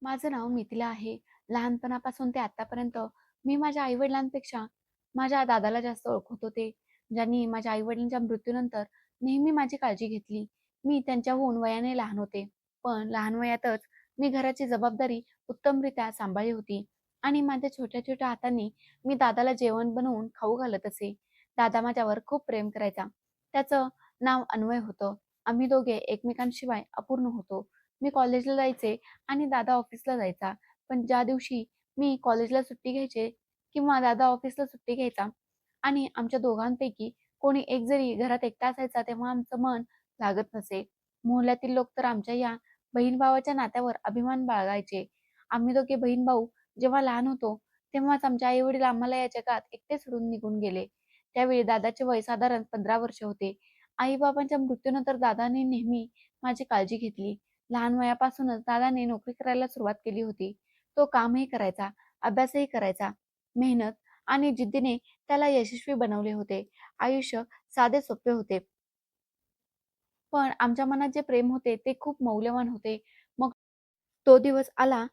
माझं नाव मिथिला आहे. लहानपणापासून ते आत्तापर्यंत मी माझ्या आई-वडिलांपेक्षा माझ्या दादाला जास्त ओळखत होते, ज्यांनी माझ्या आई-वडिलांच्या मृत्यूनंतर नेहमी माझी काळजी घेतली. मी त्यांच्याहून वयाने लहान होते, पण लहान वयातच मी घराची जबाबदारी उत्तमरित्या सांभाळली होती आणि माझ्या छोट्या-छोट्या हातांनी मी दादाला जेवण बनवून खाऊ घालत असे. दादा माझ्यावर खूप प्रेम करायचा. त्याचं नाव अन्वय होतं. आम्ही दोघे एकमेकांशिवाय अपूर्ण होतो. मी कॉलेजला जायचे आणि दादा ऑफिसला जायचा. पण ज्या दिवशी मी कॉलेजला सुट्टी घ्यायचे किंवा दादा ऑफिसला सुट्टी घ्यायचा आणि आमच्या दोघांपैकी कोणी एक जरी घरात एकटा असायचा, तेव्हा आमचं मन लागत नसे. मोहल्ल्यातील लोक तर आमच्या या बहीण-भावाच्या नात्यावर अभिमान बाळगायचे. आम्ही दोघे बहीण-भाऊ जेव्हा लहान होतो, तेव्हाच आमचे आई-वडील आम्हाला या जगात एकटे सोडून निघून गेले. त्यावेळी दादाचे वय साधारण 15 वर्ष होते. आई-बाबांच्या मृत्यूनंतर दादाने नेहमी माझी काळजी घेतली. लहान वयापासूनच दादाने नोकरी करायला सुरुवात केली होती. तो कामही करायचा, अभ्यासही करायचा. मेहनत आणि जिद्दीने त्याला यशस्वी बनवले होते. आयुष्य साधे सोपे होते. पण आमच्या मनात जे प्रेम होते ते खूप मौल्यवान होते. मग तो दिवस आला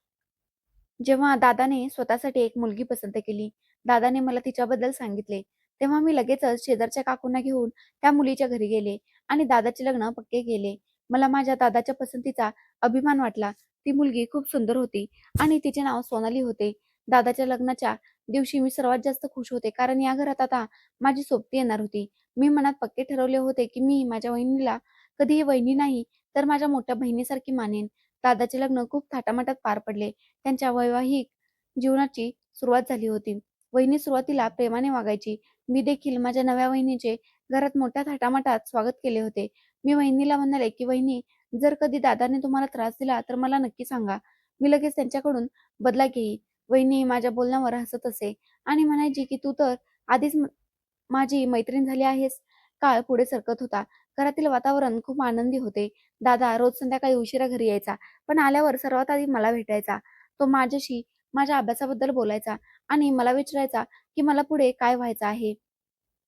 जेव्हा दादाने स्वतःसाठी एक मुलगी पसंत केली. दादाने मला तिच्याबद्दल सांगितले. तेव्हा मी लगेचच शेजारच्या काकूंना घेऊन त्या मुलीच्या घरी गेले आणि दादाचे लग्न पक्के केले. मला माझ्या दादाच्या पसंतीचा अभिमान वाटला. ती मुलगी खूप सुंदर होती आणि तिचे नाव सोनाली होते. दादाच्या लग्नाच्या दिवशी मी सर्वात जास्त खुश होते, कारण या घरात आता माझी सोबती येणार होती. मी मनात पक्के ठरवले होते की मी माझ्या वहिनीला कधीही वहिनी नाही, तर माझ्या मोठ्या बहिणीसारखी मानेन. दादाचे लग्न खूप थाटामाटात पार पडले. त्यांच्या वैवाहिक जीवनाची सुरुवात झाली होती. वहिनी सुरुवातीला प्रेमाने वागायची. मी देखील माझ्या नव्या वहिनीचे घरात मोठ्या थाटामाटात स्वागत केले होते. मी वहिनीला म्हणाले, की "वहिनी, जर कधी दादाने तुम्हाला त्रास दिला तर मला नक्की सांगा. मी लगेच त्यांच्याकडून बदला घेईन." वहिनी माझ्या बोलण्यावर हसत असे आणि म्हणायची, की "तू तर आधीच माझी मैत्रीण झाली आहेस." काळ पुढे सरकत होता. घरातील वातावरण खूप आनंदी होते. दादा रोज संध्याकाळी उशिरा घरी यायचा, पण आल्यावर सर्वात आधी मला भेटायचा. तो माझ्याशी माझ्या अभ्यासाबद्दल बोलायचा आणि मला विचारायचा, की मला पुढे काय व्हायचं आहे.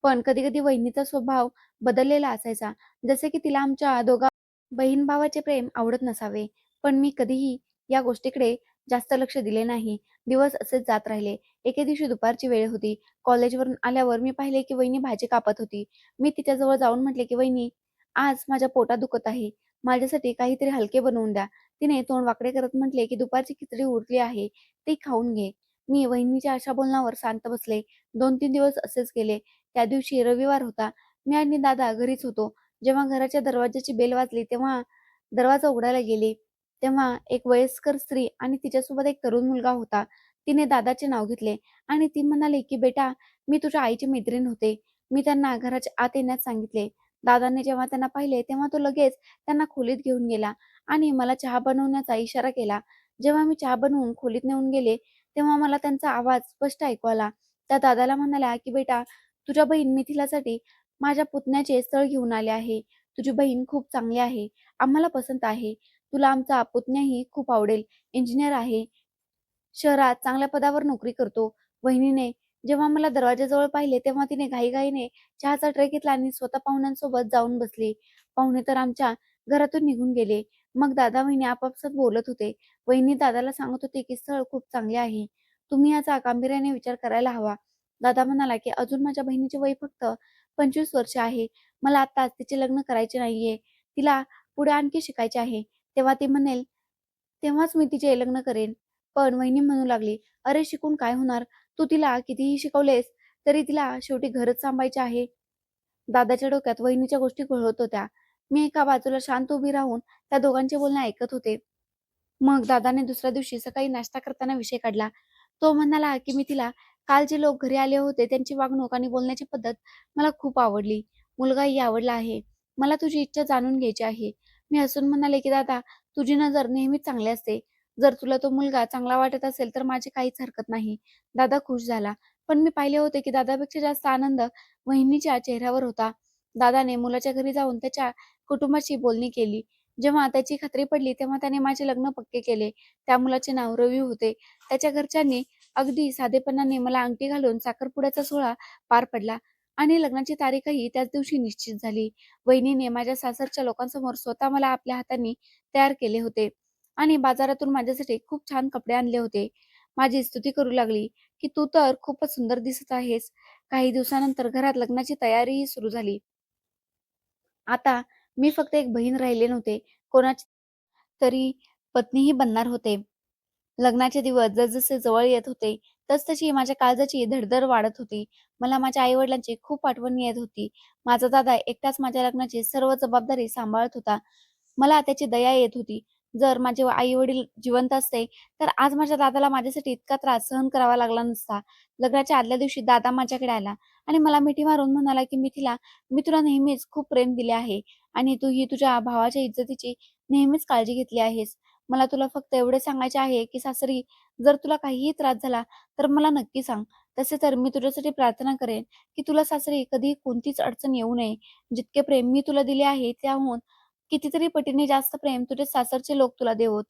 पण कधी-कधी वहिनीचा स्वभाव बदललेला असायचा. जसे की तिला आमच्या दोघा बहीण-भावाचे प्रेम आवडत नसावे. पण मी कधीही या गोष्टीकडे जास्त लक्ष दिले नाही. दिवस असेच जात राहिले. एके दिवशी दुपारची वेळ होती. कॉलेजवरून आल्यावर मी पाहिले, की वहिनी भाजी कापत होती. मी तिच्याजवळ जाऊन म्हटले, की "वहिनी, आज माझ्या पोटात दुखत आहे. माझ्यासाठी काहीतरी हलके बनवून द्या." तिने तोंड वाकडे करत म्हटले, की "दुपारची खिचडी उरली आहे, ती खाऊन घे." मी वहिनीच्या अशा बोलण्यावर शांत बसले. 2-3 दिवस असेच गेले. त्या दिवशी रविवार होता. मी आणि दादा घरीच होतो. जेव्हा घराच्या दरवाजाची बेल वाजली, तेव्हा दरवाजा उघडायला गेले. तेव्हा एक वयस्कर स्त्री आणि तिच्यासोबत एक तरुण मुलगा होता. तिने दादाचे नाव घेतले आणि ती म्हणाली, की "बेटा, मी तुझ्या आईची मैत्रीण होते." मी त्यांना घराच्या आत येण्यास सांगितले. दादाने जेव्हा त्यांना पाहिले, तेव्हा तो लगेच त्यांना खोलीत घेऊन गेला आणि मला चहा बनवण्याचा इशारा केला. जेव्हा मी चहा बनवून खोलीत नेऊन गेले, तेव्हा मला त्यांचा आवाज स्पष्ट ऐकू आला. त्या दादाला म्हणाल्या, की "बेटा, तुझ्या बहीण मिथिलासाठी माझ्या पुतण्याचे स्थळ घेऊन आले आहे. तुझी बहीण खूप चांगली आहे. आम्हाला पसंत आहे. तुला आमचा पुतण्याही खूप आवडेल. इंजिनिअर आहे. शहरात चांगल्या पदावर नोकरी करतो." वहिनीने जेव्हा मला दरवाजाजवळ पाहिले, तेव्हा तिने घाईघाईने चहाचा ट्रे घेतला आणि स्वतः पाहुण्यांसोबत जाऊन बसली. पाहुणे तर आमच्या घरातून निघून गेले. मग दादा-वहिनी आपापसात बोलत होते. वहिनी दादाला सांगत होते, की "स्थळ खूप चांगले आहे. तुम्ही याचा गांभीर्याने विचार करायला हवा." दादा म्हणाला, की "अजून माझ्या बहिणीचे वय फक्त 25 वर्ष आहे. मला आत्ताच तिचे लग्न करायचे नाहीये. तिला पुढे आणखी शिकायचे आहे. तेव्हा ती म्हणेल, तेव्हाच मी तिचे लग्न करेन." पण वहिनी म्हणू लागली, "अरे, शिकून काय होणार? तू तिला कितीही शिकवलेस तरी तिला शेवटी घरच सांभाळायचे आहे." दादाच्या डोक्यात वहिनीच्या गोष्टी घोळत होत्या. मी एका बाजूला शांत उभी राहून त्या दोघांचे बोलणे ऐकत होते. मग दादाने दुसऱ्या दिवशी सकाळी नाश्ता करताना विषय काढला. तो म्हणाला, की "मी तिला काल जे लोक घरी आले होते त्यांची वागणूक आणि बोलण्याची पद्धत मला खूप आवडली. मुलगाही आवडला आहे. मला तुझी इच्छा जाणून घ्यायची आहे." मी हसून म्हणाले, की "दादा, तुझी नजर नेहमीच चांगली असते. जर तुला तो मुलगा चांगला वाटत असेल तर माझी काहीच हरकत नाही." दादा खुश झाला. पण मी पाहिले होते, की दादापेक्षा जास्त आनंद वहिनीच्या चेहऱ्यावर होता. दादाने मुलाच्या घरी जाऊन त्याच्या कुटुंबाशी बोलणी केली. जेव्हा त्याची खात्री पडली, तेव्हा त्याने माझे लग्न पक्के केले. त्या मुलाचे नाव रवी होते. त्याच्या घरच्यांनी अगदी साधेपणाने मला अंगठी घालून साखरपुड्याचा सोहळा पार पडला आणि लग्नाची तारीखही त्याच दिवशी निश्चित झाली. वहिनीने माझ्या सासरच्या लोकांसमोर स्वतः मला आपल्या हातांनी तयार केले होते आणि बाजारातून माझ्यासाठी खूप छान कपडे आणले होते. माझी स्तुती करू लागली, की "तू तर खूपच सुंदर दिसत आहेस." काही दिवसानंतर घरात लग्नाची तयारीही सुरू झाली. आता मी फक्त एक बहीण राहिले नव्हते. कोणाची तरी पत्नीही बनणार होते. लग्नाचे दिवस जसजसे जवळ येत होते, तसतशी माझ्या काळजाची धडधड वाढत होती. मला माझ्या आई-वडिलांची खूप आठवण येत होती. माझा दादा एकटाच माझ्या लग्नाची सर्व जबाबदारी सांभाळत होता. मला त्याची दया येत होती. जर माझे आई-वडील जिवंत असते, तर आज माझ्या दादाला माझ्यासाठी इतका त्रास सहन करावा लागला नसता. लग्नाच्या आदल्या दिवशी दादा माझ्याकडे आला आणि मला मिठी मारून म्हणाला, की "मिथिला, मी तुला नेहमीच खूप प्रेम दिले आहे आणि तू ही तुझ्या भावाच्या इज्जतीची नेहमीच काळजी घेतली आहेस. मला तुला फक्त एवढे सांगायचे आहे, की सासरी जर तुला काहीही त्रास झाला, तर मला नक्की सांग. तसे तर मी तुझ्यासाठी प्रार्थना करेन, की तुला सासरी कधी कोणतीच अडचण येऊ नये. जितके प्रेम मी तुला दिले आहे, त्याहून कितीतरी पटीने जास्त प्रेम तुझे सासरचे लोक तुला देवोत."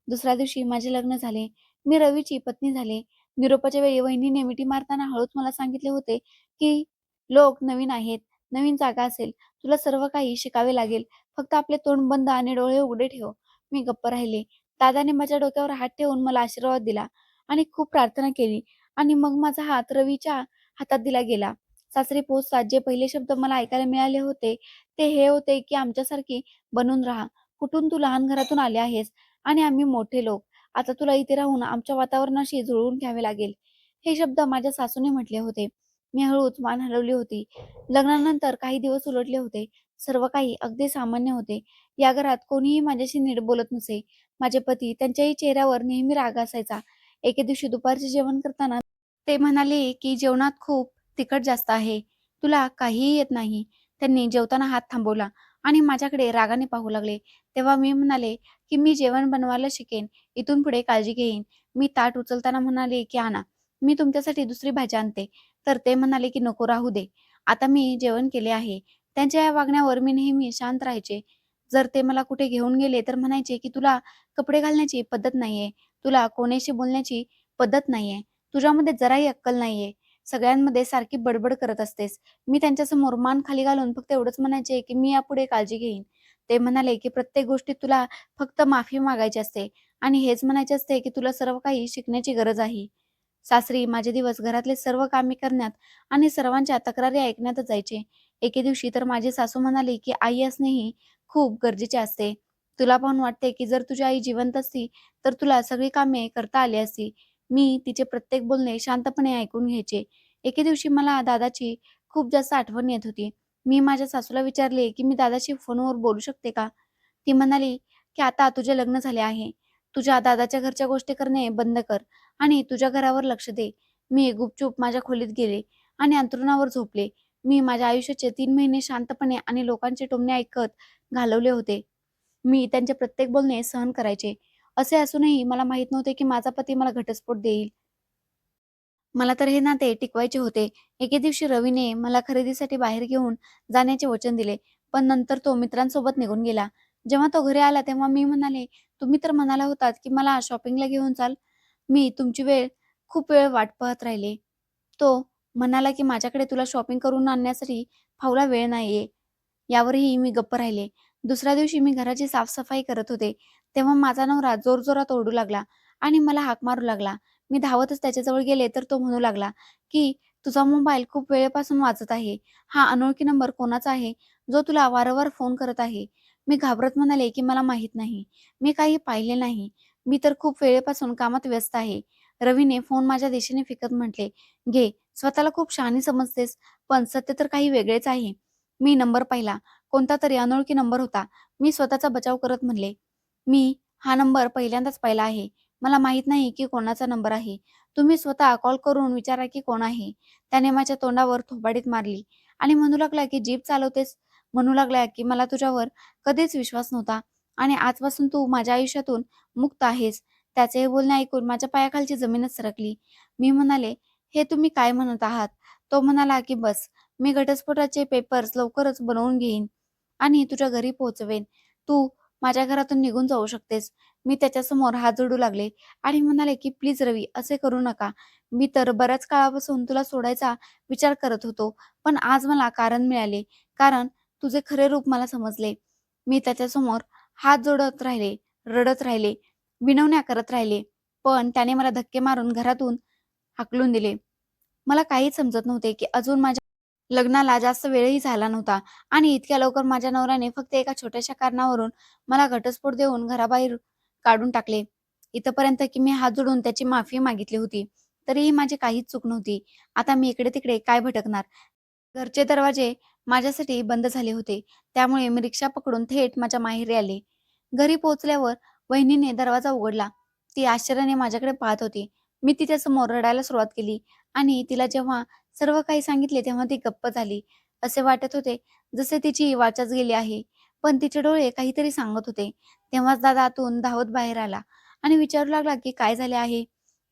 दुसऱ्या दिवशी माझे लग्न झाले. मी रवीची पत्नी झाले. निरोपाच्या वेळी वहिनीने मिठी मारताना हळूच मला सांगितले होते, की "लोक नवीन आहेत, नवीन जागा असेल, तुला सर्व काही शिकावे लागेल. फक्त आपले तोंड बंद आणि डोळे उघडे ठेव." मी गप्प राहिले. दादाने माझ्या डोक्यावर हात ठेवून मला आशीर्वाद दिला आणि खूप प्रार्थना केली आणि मग माझा हात रवीच्या हातात दिला गेला. सासरी पोहोचताच जे पहिले शब्द मला ऐकायला मिळाले होते, ते हे होते, की "आमच्यासारखी बनून राहा. कुठून तू लहान घरातून आले आहेस आणि आम्ही मोठे लोक. आता तुला इथे राहून आमच्या वातावरणाशी जुळवून घ्यावे लागेल." हे शब्द माझ्या सासूने म्हटले होते. मी हळूच मान हलवली होती. लग्नानंतर काही दिवस उलटले होते. सर्व काही अगदी सामान्य होते. या घरात कोणीही माझ्याशी नीट बोलत नसे. माझे पती त्यांच्याही चेहऱ्यावर नेहमी राग असायचा. एके दिवशी दुपारचे जेवण करताना ते म्हणाले, की "जेवणात खूप तिखट जास्त आहे. तुला काहीही येत नाही." त्यांनी जेवताना हात थांबवला आणि माझ्याकडे रागाने पाहू लागले. तेव्हा मी म्हणाले, की "मी जेवण बनवायला शिकेन. इथून पुढे काळजी घेईन." मी ताट उचलताना म्हणाले, की "आणा, मी तुमच्यासाठी दुसरी भाजी आणते." तर ते म्हणाले, की "नको, राहू दे. आता मी जेवण केले आहे." त्यांच्या या वागण्यावर मी नेहमी शांत राहायचे. जर ते मला कुठे घेऊन गेले तर म्हणायचे, की "तुला कपडे घालण्याची पद्धत नाहीये. तुला कोणाशी बोलण्याची पद्धत नाहीये. तुझ्यामध्ये जराही अक्कल नाहीये. सगळ्यांमध्ये सारखी बडबड करत असतेस." मी त्यांच्यासमोर मान खाली घालून फक्त एवढंच म्हणायचे, की "मी यापुढे काळजी घेईन." ते म्हणाले, की "प्रत्येक गोष्टीत तुला फक्त माफी मागायची असते आणि हेच म्हणायचे असते, की तुला सर्व काही शिकण्याची गरज आहे." सासरी माझे दिवस घरातले सर्व कामे करण्यात आणि सर्वांच्या तक्रारी ऐकण्यातच जायचे. एके दिवशी तर माझी सासू म्हणाली, की "आई असणेही खूप गरजेचे असते. तुला पाहून वाटते, की जर तुझी आई जिवंत असती, तर तुला सगळी कामे करता आली असती." मी तिचे प्रत्येक बोलणे शांतपणे ऐकून घ्यायचे. एके दिवशी मला दादाची खूप जास्त आठवण येत होती. मी माझ्या सासूला विचारले, की "मी दादाशी फोनवर बोलू शकते का?" ती म्हणाली, की "आता तुझे लग्न झाले आहे. तुझ्या दादाच्या घरच्या गोष्टी करणे बंद कर आणि तुझ्या घरावर लक्ष दे." मी गुपचूप माझ्या खोलीत गेले आणि अंथरुणावर झोपले. मी माझ्या आयुष्याचे 3 महिने शांतपणे आणि लोकांचे टोमणे ऐकत घालवले होते. मी त्यांचे प्रत्येक बोलणे सहन करायचे. असे असूनही मला माहीत नव्हते, की माझा पती मला घटस्फोट देईल. मला तर हे नाते टिकवायचे होते. एके दिवशी रवीने मला खरेदीसाठी बाहेर घेऊन जाण्याचे वचन दिले, पण नंतर तो मित्रांसोबत निघून गेला. जेव्हा तो घरी आला तेव्हा मी म्हणाले, "तुम्ही तर म्हणाला होतात, की मला शॉपिंगला घेऊन चाल. मी तुमची खूप वेळ वाट पाहत राहिले." तो म्हणाला, की "माझ्याकडे तुला शॉपिंग करून आणण्यासाठी फावला वेळ नाहीये." यावरही मी गप्प राहिले. दुसऱ्या दिवशी मी घराची साफसफाई करत होते. तेव्हा माझा नवरा जोरजोरात ओरडू लागला आणि मला हाक मारू लागला. मी धावतच त्याच्याजवळ गेले तर तो म्हणू लागला, की "तुझा मोबाईल खूप वेळेपासून वाजत आहे. हा अनोळखी नंबर कोणाचा आहे, जो तुला वारंवार फोन करत आहे?" मी घाबरत म्हणाले, की "मला माहीत नाही. मी काही पाहिले नाही. मी तर खूप वेळेपासून कामात व्यस्त आहे." रवीने फोन माझ्या दिशेने फेकत म्हटले, "घे, स्वतःला खूप शहाणी समजतेस, पण सत्य तर काही वेगळेच आहे." मी नंबर पाहिला. कोणतातरी अनोळखी नंबर होता. मी स्वतःचा बचाव करत म्हणले, "मी हा नंबर पहिल्यांदाच पाहिला आहे. मला माहीत नाही की कोणाचा नंबर आहे. तुम्ही स्वतः कॉल करून विचारा की कोण आहे." त्याने माझ्या तोंडावर थोबाडीत मारली आणि म्हणू लागला, की "जीभ चालवतेस?" म्हणू लागला, की "मला तुझ्यावर कधीच विश्वास नव्हता आणि आजपासून तू माझ्या आयुष्यातून मुक्त आहेस." त्याचे हे बोलणे ऐकून माझ्या पायाखालची जमीनच सरकली. मी म्हणाले, "हे तुम्ही काय म्हणत आहात?" तो म्हणाला, की "बस, मी घटस्फोटाचे पेपर्स लवकरच बनवून घेईन आणि तुझ्या घरी पोहोचवेन. तू माझ्या घरातून निघून जाऊ शकतेस." मी त्याच्यासमोर हात जोडू लागले आणि म्हणाले, की "प्लीज रवी, असे करू नका. मी तर बऱ्याच काळापासून तुला सोडायचा विचार करत होतो. पण आज मला कारण मिळाले. कारण तुझे खरे रूप मला समजले." मी त्याच्यासमोर हात जोडत राहिले, रडत राहिले. विनवण्या करत राहिले. पण त्याने मला धक्के मारून घरातून हाकलून दिले. मला काहीच समजत नव्हते, की अजून माझ्या लग्नाला जास्त वेळही झाला नव्हता आणि इतक्या लवकर माझ्या नवऱ्याने फक्त एका छोट्याशा कारणावरून मला घटस्फोट देऊन घराबाहेर काढून टाकले. इथपर्यंत की मी हात जोडून त्याची माफी मागितली होती. तरीही माझी काहीच चूक नव्हती. आता मी इकडे-तिकडे काय भटकणार? घरचे दरवाजे माझ्यासाठी बंद झाले होते. त्यामुळे मी रिक्षा पकडून थेट माझ्या माहेरी आले. घरी पोहोचल्यावर वहिनीने दरवाजा उघडला. ती आश्चर्याने माझ्याकडे पाहत होती. मी तिच्यासमोर रडायला सुरुवात केली आणि तिला जेव्हा सर्व काही सांगितले तेव्हा ती गप्प झाली. असे वाटत होते जसे तिची वाचाच गेली आहे. पण तिचे डोळे काहीतरी सांगत होते. तेव्हाच दादा आतून धावत बाहेर आला आणि विचारू लागला की काय झाले आहे?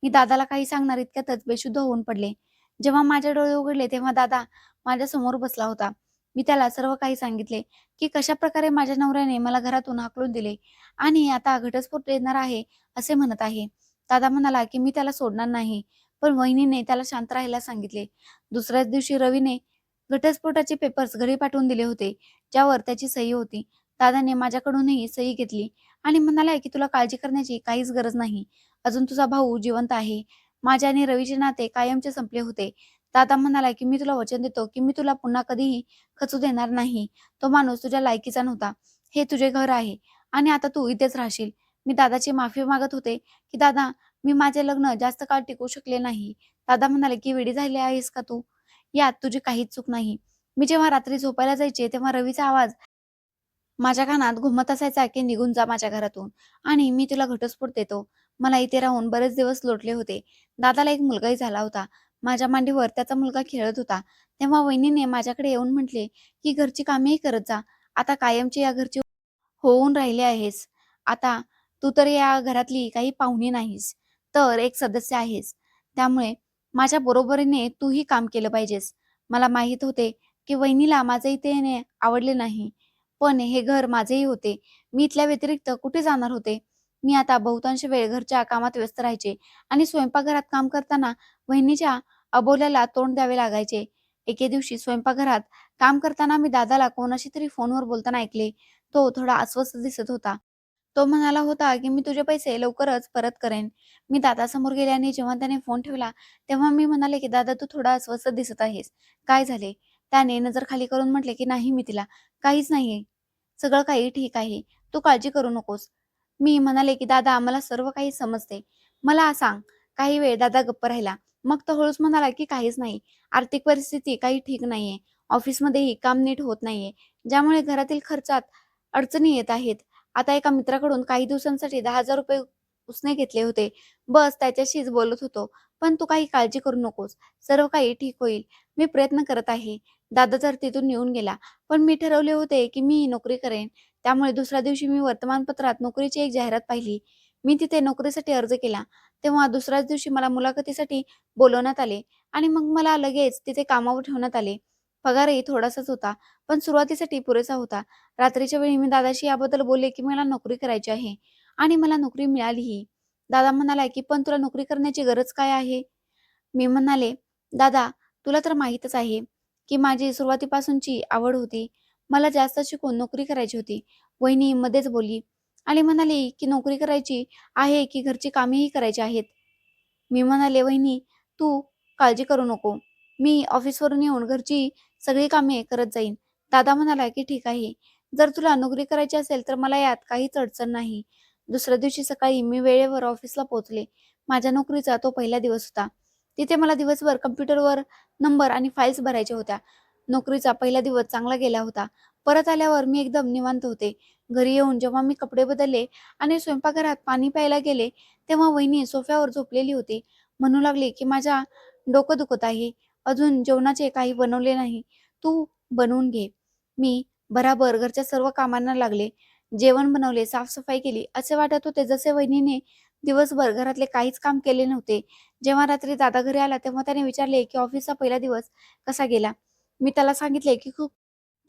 मी दादाला काही सांगणार इतक्यातच बेशुद्ध होऊन पडले. जेव्हा माझे डोळे उघडले तेव्हा दादा माझ्यासमोर बसला होता. मी त्याला सर्व काही सांगितले, की कशाप्रकारे माझ्या नवऱ्याने मला घरातून हाकलून दिले आणि आता घटस्फोट येणार आहे, असे म्हणत आहे. दादा म्हणाला, की "मी त्याला सोडणार नाही." पण वहिनीने त्याला शांत राहायला सांगितले. दुसऱ्याच दिवशी रवीने घटस्फोटाचे पेपर्स घरी पाठवून दिले होते, ज्यावर त्याची सही होती. दादाने माझ्याकडूनही सही घेतली आणि म्हणाला, की "तुला काळजी करण्याची काहीच गरज नाही. अजून तुझा भाऊ जिवंत आहे." माझे आणि रवीचे नाते कायमचे संपले होते. दादा म्हणाला, की "मी तुला वचन देतो, की मी तुला पुन्हा कधीही खचू देणार नाही. तो माणूस तुझ्या लायकीचा नव्हता. हे तुझे घर आहे आणि आता तू इथेच राहशील." मी दादाची माफी मागत होते, की "दादा, मी माझे लग्न जास्त काळ टिकवू शकले नाही." दादा म्हणाले, की "वेडी झाली आहेस का तू? यात तुझी काहीच चूक नाही." मी जेव्हा रात्री झोपायला जायचे, तेव्हा रवीचा आवाज माझ्या कानात घुमत असायचा, की "निघून जा माझ्या घरातून आणि मी तुला घटस्फोट देतो." मला इथे राहून बरेच दिवस लोटले होते. दादाला एक मुलगाही झाला होता. माझ्या मांडीवर त्याचा मुलगा खेळत होता. तेव्हा वहिनीने माझ्याकडे येऊन म्हटले, की "घरची कामेही करत जा. आता कायमची या घरची होऊन राहिले आहेस. आता तू तर या घरातली काही पाहुणी नाहीस, तर एक सदस्य आहेस. त्यामुळे माझ्या बरोबरीने तूही काम केलं पाहिजेस." मला माहीत होते, की वहिनीला माझे इथे येणे आवडले नाही. पण हे घर माझेही होते. मी इथल्या व्यतिरिक्त कुठे जाणार होते? मी आता बहुतांश वेळ घरच्या कामात व्यस्त राहायचे आणि स्वयंपाकघरात काम करताना वहिनीच्या अबोल्याला तोंड द्यावे लागायचे. एके दिवशी स्वयंपाकघरात काम करताना मी दादाला कोणाशी तरी फोनवर बोलताना ऐकले. तो थोडा अस्वस्थ दिसत होता. तो म्हणाला होता, की "मी तुझे पैसे लवकरच परत करेन." मी दादासमोर गेले आणि जेव्हा त्याने फोन ठेवला, तेव्हा मी म्हणाले, की "दादा, तू थोडा अस्वस्थ दिसत आहेस. काय झाले?" त्याने नजर खाली करून म्हटले, की "नाही मिथिला, काहीच नाहीये. सगळं काही ठीक आहे. तू काळजी करू नकोस." मी म्हणाले, की "दादा, मला सर्व काही समजते. मला सांग." काही वेळ दादा गप्प राहिला. मग तो हळूच म्हणाला, की "काहीच नाही. आर्थिक परिस्थिती काही ठीक नाहीये. ऑफिसमध्येही काम नीट होत नाहीये. ज्यामुळे घरातील खर्चात अडचणी येत आहेत. आता एका मित्राकडून काही दिवसांसाठी ₹10,000 उसने घेतले होते. बस त्याच्याशीच बोलत होतो. पण तू काही काळजी करू नकोस. सर्व काही ठीक होईल. मी प्रयत्न करत आहे." दादा तर तिथून निघून गेला. पण मी ठरवले होते, की मी नोकरी करेन. त्यामुळे दुसऱ्या दिवशी मी वर्तमानपत्रात नोकरीची एक जाहिरात पाहिली. मी तिथे नोकरीसाठी अर्ज केला. तेव्हा दुसऱ्याच दिवशी मला मुलाखतीसाठी बोलवण्यात आले आणि मग मला लगेच तिथे कामावर ठेवण्यात आले. पगारही थोडासाच होता, पण सुरुवातीसाठी पुरेसा होता. रात्रीच्या वेळी मी दादाशी याबद्दल बोलले, की मला नोकरी करायची आहे आणि मला नोकरी मिळालीही. दादा म्हणाला, की "पण तुला नोकरी करण्याची गरज काय आहे?" मी म्हणाले, "दादा, तुला तर माहीतच आहे, की माझी सुरुवातीपासूनची आवड होती. मला जास्त शिकून नोकरी करायची होती." वहिनी मध्येच बोलली आणि म्हणाली, की "नोकरी करायची आहे, की घरची कामेही करायची आहेत?" मी म्हणाले, "वहिनी, तू काळजी करू नको. मी ऑफिसवरून येऊन घरची सगळी कामे करत जाईन." दादा म्हणाला, की "ठीक आहे. जर तुला नोकरी करायची असेल तर मला यात काहीच अडचण नाही." दुसऱ्या दिवशी सकाळी मी वेळेवर ऑफिसला पोहोचले. माझ्या नोकरीचा तो पहिला दिवस होता. तिथे मला दिवसभर कॉम्प्युटरवर नंबर आणि फाइल्स भरायच्या होत्या. नोकरीचा पहिला दिवस चांगला गेला होता. परत आल्यावर मी एकदम निवांत होते. घरी येऊन जेव्हा मी कपडे बदलले आणि स्वयंपाकघरात पाणी प्यायला गेले, तेव्हा वहिनी सोफ्यावर झोपलेली होती. म्हणू लागली, की "माझा डोकं दुखत आहे. अजून जेवणाचे काही बनवले नाही. तू बनवून घे." मी भराभर घरच्या सर्व कामांना लागले. जेवण बनवले, साफ-सफाई केली. असे वाटत होते जसे वहिनीने दिवसभर घरातले काहीच काम केले नव्हते. जेव्हा रात्री दादा घरी आला, तेव्हा त्याने विचारले, की "ऑफिसचा पहिला दिवस कसा गेला?" मी त्याला सांगितले, की "खूप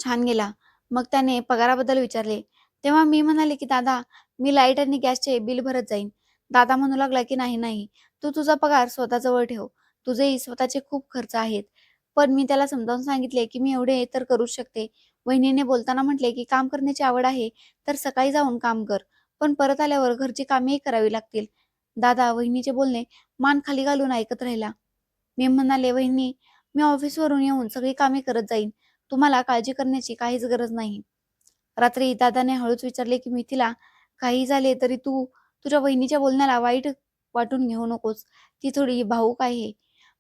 छान गेला." मग त्याने पगाराबद्दल विचारले. तेव्हा मी म्हणाले, की "दादा, मी लाईट आणि गॅसचे बिल भरत जाईन." दादा म्हणू लागला, की "नाही, नाही. तू तुझा पगार स्वतःजवळ ठेव. तुझेही स्वतःचे खूप खर्च आहेत." पण मी त्याला समजावून सांगितले, की "मी एवढे तर करूच शकते." वहिनीने बोलताना म्हटले, की "काम करण्याची आवड आहे, तर सकाळी जाऊन काम कर. पण परत आल्यावर घरची कामेही करावी लागतील. दादा वहिनीचे बोलणे मान खाली घालून ऐकत राहिला. मी म्हणाले, "वहिनी, मी ऑफिसवरून येऊन सगळी कामे करत जाईन. तुम्हाला काळजी करण्याची काहीच गरज नाही." रात्री दादाने हळूच विचारले, की "मिथिला, काही झाले तरी तू तुझ्या वहिनीच्या बोलण्याला वाईट वाटून घेऊ नकोस. ती थोडी भावूक आहे."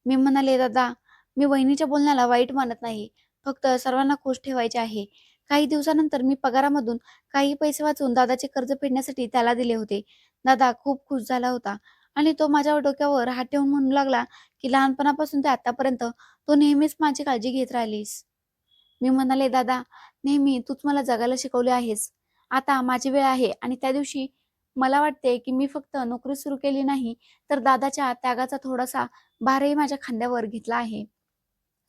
मी म्हणाले, "दादा, मी वहिनीच्या बोलण्याला वाईट मानत नाही. फक्त सर्वांना खुश ठेवायचे आहे." काही दिवसानंतर मी पगारामधून काही पैसे वाचवून दादाचे कर्ज फेडण्यासाठी त्याला दिले होते. दादा खूप खुश झाला होता आणि तो माझ्या डोक्यावर हात ठेवून म्हणू लागला, की "लहानपणापासून ते आतापर्यंत तू नेहमीच माझी काळजी घेत राहिलीस." मी म्हणाले, "दादा, नेहमी तूच मला जगायला शिकवले आहेस. आता माझी वेळ आहे." आणि त्या दिवशी मला वाटते, की मी फक्त नोकरी सुरू केली नाही, तर दादाच्या त्यागाचा थोडासा भारही माझ्या खांद्यावर घेतला आहे.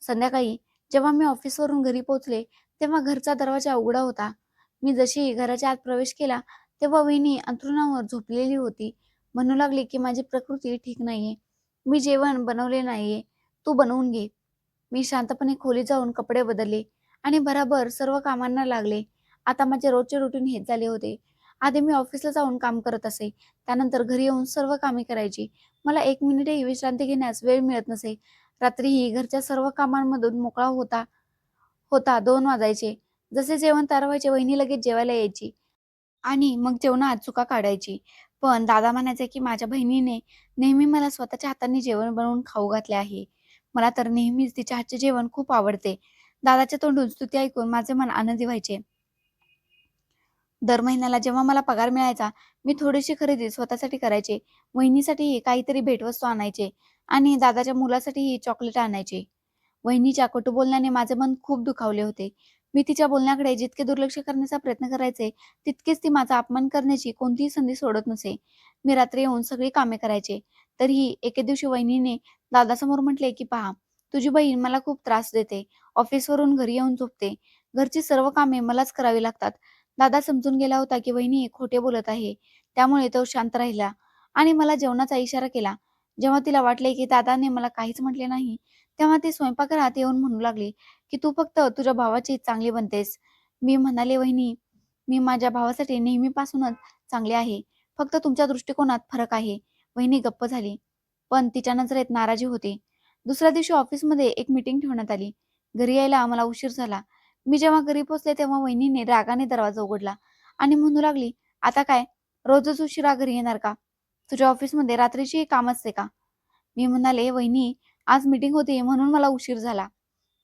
संध्याकाळी जेव्हा मी ऑफिसवरून घरी पोहोचले, तेव्हा घरचा दरवाजा उघडा होता. मी जशी घराच्या आत प्रवेश केला, तेव्हा वहिनी अंथरुणावर झोपलेली होती. म्हणू लागली, की "माझी प्रकृती ठीक नाहीये. मी जेवण बनवले नाहीये. तू बनवून घे." मी शांतपणे खोलीत जाऊन कपडे बदलले आणि भराभर सर्व कामांना लागले. आता माझे रोजचे रुटीन हेच झाले होते. आधी मी ऑफिसला जाऊन काम करत असे. त्यानंतर घरी येऊन सर्व कामे करायची. मला 1 मिनिटही विश्रांती घेण्यास वेळ मिळत नसे. रात्रीही घरच्या सर्व कामांमधून मोकळा होता होता 2 वाजायचे. जसे जेवण तयार व्हायचे, वहिनी लगेच जेवायला यायची आणि मग जेवणात चुका काढायची. पण दादा म्हणायचे, की "माझ्या बहिणीने नेहमी मला स्वतःच्या हाताने जेवण बनवून खाऊ घातले आहे. मला तर नेहमीच तिच्या हातचे जेवण खूप आवडते." दादाच्या तोंडून स्तुती ऐकून माझे मन आनंदी व्हायचे. दर महिन्याला जेव्हा मला पगार मिळायचा, मी थोडीशी खरेदी स्वतःसाठी करायचे. वहिनीसाठीही काहीतरी भेटवस्तू आणायचे आणि दादाच्या मुलासाठीही चॉकलेट आणायचे. वहिनीच्या कटू बोलण्याने माझे मन खूप दुखावले होते. मी तिच्या बोलण्याकडे जितके दुर्लक्ष करण्याचा प्रयत्न करायचे, तितकेच ती माझा अपमान करण्याची कोणतीही संधी सोडत नसे. मी रात्री येऊन सगळी कामे करायचे. तरीही एके दिवशी वहिनीने दादासमोर म्हटले, की "पहा, तुझी बहीण मला खूप त्रास देते. ऑफिसवरून घरी येऊन झोपते. घरची सर्व कामे मलाच करावी लागतात." दादा समजून गेला होता, की वहिनी खोटे बोलत आहे. त्यामुळे तो शांत राहिला आणि मला जेवणाचा इशारा केला. जेव्हा तिला वाटले, की दादाने मला काहीच म्हटले नाही, तेव्हा ती स्वयंपाकघरात येऊन म्हणू लागली, की "तू फक्त तुझ्या भावाची चांगली बनतेस." मी म्हणाले, "वहिनी, मी माझ्या भावासाठी नेहमीपासूनच चांगले आहे. फक्त तुमच्या दृष्टिकोनात फरक आहे." वहिनी गप्प झाली, पण तिच्या नजरेत नाराजी होती. दुसऱ्या दिवशी ऑफिसमध्ये एक मीटिंग ठेवण्यात आली. घरी यायला मला उशीर झाला. मी जेव्हा घरी पोहोचले, तेव्हा वहिनीने रागाने दरवाजा उघडला आणि म्हणू लागली, "आता काय, रोजच उशिरा घरी येणार का? तुझ्या ऑफिसमध्ये रात्रीचीही काम असते का?" मी म्हणाले, "वहिनी, आज मीटिंग होती म्हणून मला उशीर झाला.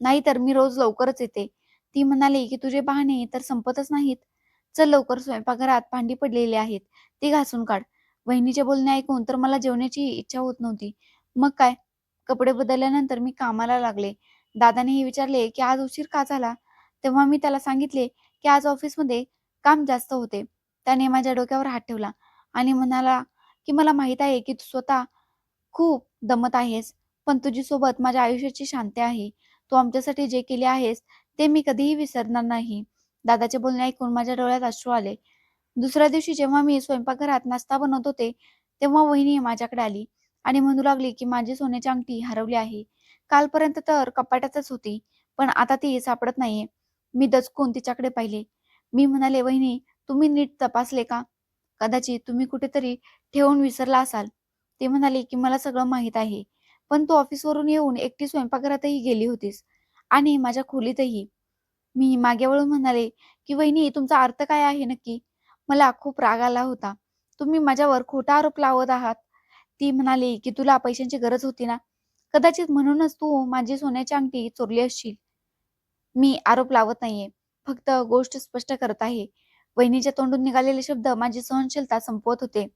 नाहीतर मी रोज लवकरच येते." ती म्हणाली, की "तुझे बहाणे तर संपतच नाहीत. चल लवकर, स्वयंपाकघरात भांडी पडलेली आहेत, ती घासून काढ." वहिनीचे बोलणे ऐकून तर मला जेवण्याची इच्छा होत नव्हती. मग काय, कपडे बदलल्यानंतर मी कामाला लागले. दादानेही विचारले, की "आज उशीर का झाला?" तेव्हा मी त्याला सांगितले, की "आज ऑफिसमध्ये काम जास्त होते." त्याने माझ्या डोक्यावर हात ठेवला आणि म्हणाला, की "मला माहीत आहे, की तू स्वतः खूप दमत आहेस, पण तुझी सोबत माझ्या आयुष्याची शांती आहे. तू आमच्यासाठी जे केले आहेस, ते मी कधीही विसरणार नाही." दादाचे बोलणे ऐकून माझ्या डोळ्यात अश्रू आले. दुसऱ्या दिवशी जेव्हा मी स्वयंपाकघरात नाश्ता बनवत होते, तेव्हा वहिनी माझ्याकडे आली आणि म्हणू लागली, की "माझी सोन्याची अंगठी हरवली आहे. कालपर्यंत तर कपाटातच होती, पण आता ती सापडत नाहीये." मी दचकून तिच्याकडे पाहिले. मी म्हणाले, "वहिनी, तुम्ही नीट तपासले का? कदाचित तुम्ही कुठेतरी ठेवून विसरला असाल." ती म्हणाली, की "मला सगळं माहीत आहे. पण तू ऑफिसवरून येऊन एकटी स्वयंपाकघरातही गेली होतीस आणि माझ्या खोलीतही." मी मागे वळून म्हणाले, की "वहिनी, तुमचा अर्थ काय आहे नक्की?" मला खूप राग आला होता. "तुम्ही माझ्यावर खोटा आरोप लावत आहात." ती म्हणाली, की "तुला पैशांची गरज होती ना? कदाचित म्हणूनच तू माझी सोन्याची अंगठी चोरली असशील." "मी आरोप लावत नाहीये. फक्त गोष्ट स्पष्ट करत आहे." वहिनीच्या तोंडून निघालेले शब्द माझी सहनशीलता संपवत होते.